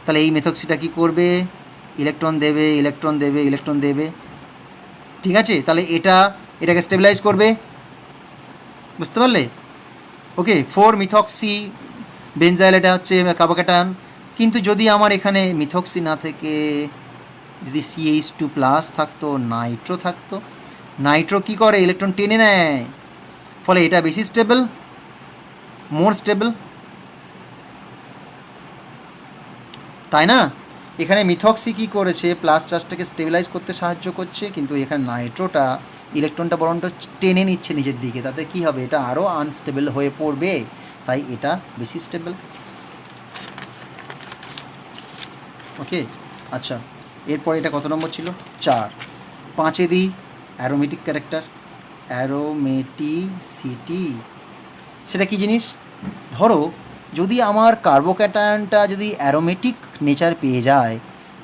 তাহলে এই মেথক্সিটা কী করবে, ইলেকট্রন দেবে, ঠিক আছে, তাহলে এটাকে স্টেবিলাইজ করবে, বুঝতে পারলে? ওকে, 4-মিথক্সি বেনজাইল, এটা হচ্ছে কার্বোক্যাটায়ন। কিন্তু যদি আমার এখানে মিথক্সি না থেকে যদি CH2+ থাকতো, নাইট্রো থাকতো, নাইট্রো কী করে, ইলেকট্রন টেনে নেয়, ফলে এটা বেশি স্টেবল, মোর স্টেবল, তাই না? এখানে মিথক্সি কী করেছে, প্লাস চার্জটাকে স্টেবিলাইজ করতে সাহায্য করছে, কিন্তু এখানে নাইট্রোটা ইলেকট্রনটা বরংটা টেনে নিচ্ছে নিজের দিকে, তাতে কী হবে, এটা আরও আনস্টেবল হয়ে পড়বে, তাই এটা বেশি স্টেবল। ওকে, আচ্ছা, এরপর এটা কত নম্বর ছিল? 4। 5-এ দিই অ্যারোমেটিক ক্যারেক্টার, অ্যারোমেটিসিটি। সেটা কী জিনিস? ধরো যদি আমার কার্বোক্যাটায়নটা যদি অ্যারোমেটিক নেচার পেয়ে যায়,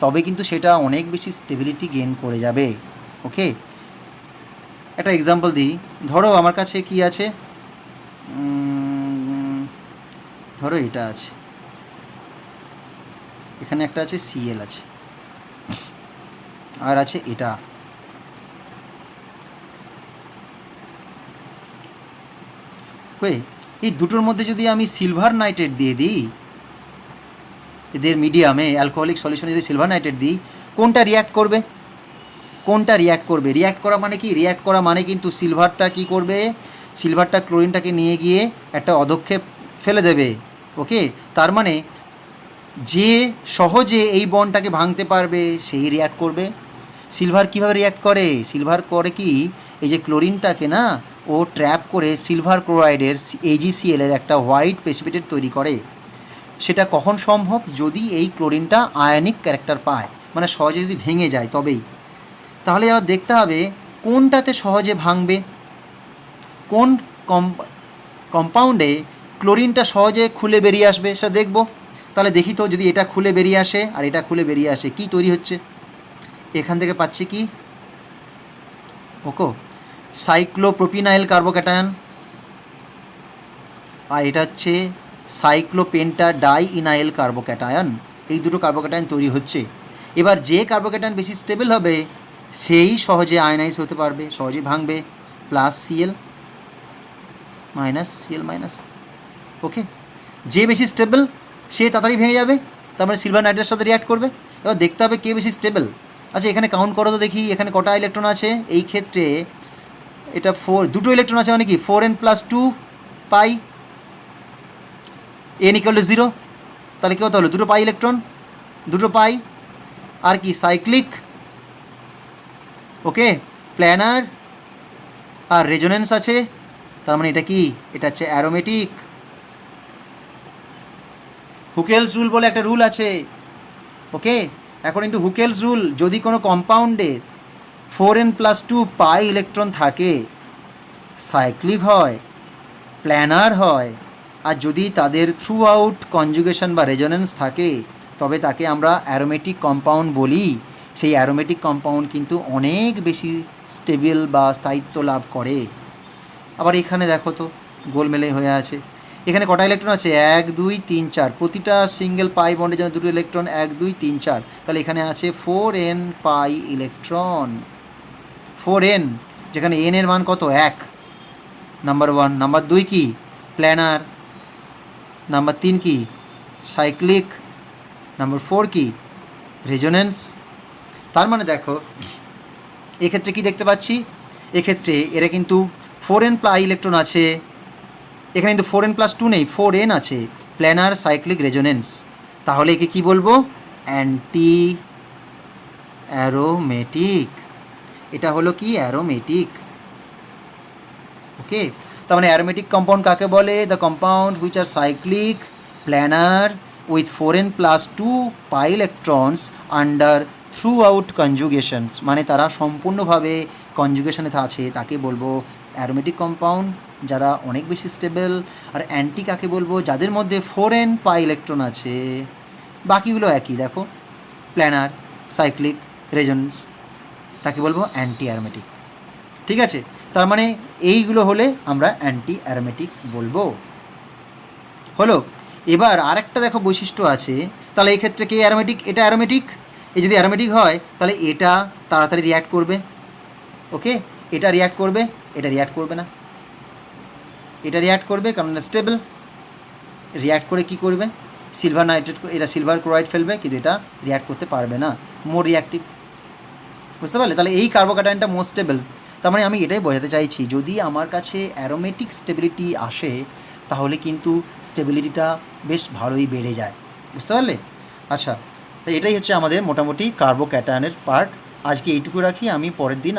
তবে কিন্তু সেটা অনেক বেশি স্টেবিলিটি গেইন করে যাবে। ওকে, একটা এক্সাম্পল দিই। ধরো আমার কাছে কি আছে, ধরো এটা আছে, এখানে একটা আছে Cl আছে, আর আছে এটা। ওকে, এই দুটোর মধ্যে যদি আমি সিলভার নাইট্রেট দিয়ে দিই, এদের মিডিয়ামে অ্যালকোহলিক সলিউশনে যদি সিলভার নাইট্রেট দিই, কোনটা রিয়্যাক্ট করবে? কোনটা রিয়্যাক্ট করবে? রিয়্যাক্ট করা মানে কি? রিয়্যাক্ট করা মানে কিন্তু সিলভারটা কি করবে, সিলভারটা ক্লোরিনটাকে নিয়ে গিয়ে একটা অধক্ষেপ ফেলে দেবে। ওকে, তার মানে যে সহজে এই বন্ডটাকে ভাঙতে পারবে সেই রিয়্যাক্ট করবে। সিলভার কীভাবে রিয়্যাক্ট করে? সিলভার করে কি, এই যে ক্লোরিনটাকে না ও ট্র্যাপ করে সিলভার ক্লোরাইডের AgCl এর একটা হোয়াইট প্রেসিপিটেট তৈরি করে। সেটা কখন সম্ভব? যদি এই ক্লোরিনটা আয়নিক ক্যারেক্টার পায়, মানে সহজে যদি ভেঙে যায় তবেই। তাহলে আবার দেখতে হবে কোনটাতে সহজে ভাঙবে, কোন কম্পাউন্ডে ক্লোরিনটা সহজে খুলে বেরিয়ে আসবে, সেটা দেখব। তাহলে দেখি তো, যদি এটা খুলে বেরিয়ে আসে আর এটা খুলে বেরিয়ে আসে, কি তৈরি হচ্ছে? এখান থেকে পাচ্ছি কি, ওকো, সাইক্লোপ্রোপিনাইল কার্বোক্যাটায়ন, আর এটা হচ্ছে সাইক্লোপেন্টা ডাইইনাইল কার্বোক্যাটায়ন। এই দুটো কার্বোক্যাটায়ন তৈরি হচ্ছে। এবার যে কার্বোক্যাটায়ন বেশি স্টেবল হবে সেই সহজে আয়নাইজ হতে পারবে, সহজে ভাঙবে, +Cl -Cl-। ওকে, যে বেশি স্টেবল সে তাড়াতাড়ি ভেঙে যাবে, তারপরে সিলভার নাইট্রেটের সাথে রিয়াক্ট করবে। এবার দেখতে হবে কে বেশি স্টেবল। আচ্ছা, এখানে কাউন্ট করো তো দেখি, এখানে কটা ইলেকট্রন আছে? এই ক্ষেত্রে এটা 4, দুটো ইলেকট্রন আছে, মানে কি 4n+2 পাই, n = 0, তাহলে কী হতে হলো? দুটো পাই ইলেকট্রন, দুটো পাই, আর কি সাইক্লিক, ওকে, প্ল্যানার আর রেজোনেন্স আছে, তার মানে এটা কি, এটা হচ্ছে অ্যারোমেটিক। হুকেলস রুল বলে একটা রুল আছে। ওকে, অ্যাকর্ডিং টু হুকেলস রুল, যদি কোনো কম্পাউন্ডের 4n+2 পাই ইলেকট্রন থাকে, সাইক্লিক হয়, প্ল্যানার হয়, আর যদি তাদের থ্রু আউট কনজুগেশন বা রেজোনেন্স থাকে, তবে তাকে আমরা অ্যারোমেটিক কম্পাউন্ড বলি। সেই অ্যারোমেটিক কম্পাউন্ড কিন্তু অনেক বেশি স্টেবল বা স্থায়িত্ব লাভ করে। আবার এখানে দেখো তো, গোলমেলে হয়ে আছে। এখানে কটা ইলেকট্রন আছে? 1 2 3 4, প্রতিটা সিঙ্গেল পাই বন্ডের জন্য দুটো ইলেকট্রন, 1 2 3 4, তাহলে এখানে আছে 4n পাই ইলেকট্রন। 4n, যেখানে n এর মান কত? 1, নাম্বার 1। নাম্বার 2 কি? প্ল্যানার। নাম্বার 3 কি? সাইক্লিক। নাম্বার 4 কি? রেজোনেন্স। তার মানে দেখো এক্ষেত্রে কি দেখতে পাচ্ছি, এক্ষেত্রে এরা কিন্তু 4n পাই ইলেকট্রন আছে, এখানে কিন্তু 4n+2 নেই, 4n আছে, প্ল্যানার, সাইক্লিক, রেজোনেন্স। তাহলে একে কি বলবো? Anti aromatic. এটা হলো কি? অ্যারোমেটিক। ওকে, তার মানে অ্যারোমেটিক কম্পাউন্ড কাকে বলে? The compound which are cyclic, planar with 4n+2 pi electrons under throughout conjugations, মানে তারা সম্পূর্ণভাবে কনজুগেশনে আছে, তাকে বলবো অ্যারোমেটিক কম্পাউন্ড, যারা অনেক বেশি স্টেবল। আর অ্যান্টি কাকে বলবো? যাদের মধ্যে 4n পাই ইলেকট্রন আছে, বাকিগুলো একই, দেখো প্ল্যানার, সাইক্লিক, রেজোনেন্স, তাকে বলবো অ্যান্টি অ্যারোমেটিক। ঠিক আছে, তার মানে এইগুলো হলে আমরা অ্যান্টি অ্যারোমেটিক বলবো। হলো। এবার আরেকটা দেখো বৈশিষ্ট্য আছে, তাহলে এই ক্ষেত্রে কে অ্যারোমেটিক? এটা অ্যারোমেটিক। এই যদি অ্যারোমেটিক হয় তাহলে এটা তাড়াতাড়ি রিয়্যাক্ট করবে, ওকে, এটা রিয়্যাক্ট করবে, এটা রিয়্যাক্ট করবে না, এটা রিয়্যাক্ট করবে কারণ স্টেবল, রিয়্যাক্ট করে কি করবে, সিলভার নাইট্রেট, এটা সিলভার ক্লোরাইড ফেলবে, কিন্তু এটা রিয়্যাক্ট করতে পারবে না, মোর রিয়াক্টিভ। বুঝতে পারলে? তাহলে এই কার্বোক্যাটায়নটা মোর স্টেবল। তার মানে আমি এটাই বোঝাতে চাইছি, যদি আমার কাছে অ্যারোমেটিক স্টেবিলিটি আসে তাহলে কিন্তু স্টেবিলিটিটা বেশ ভালোই বেড়ে যায়। বুঝতে পারলে? আচ্ছা, তো এটাই হচ্ছে আমাদের মোটামুটি কার্বোক্যাটায়নের পার্ট। আজকে এইটুকু রাখি, আমি পরের দিন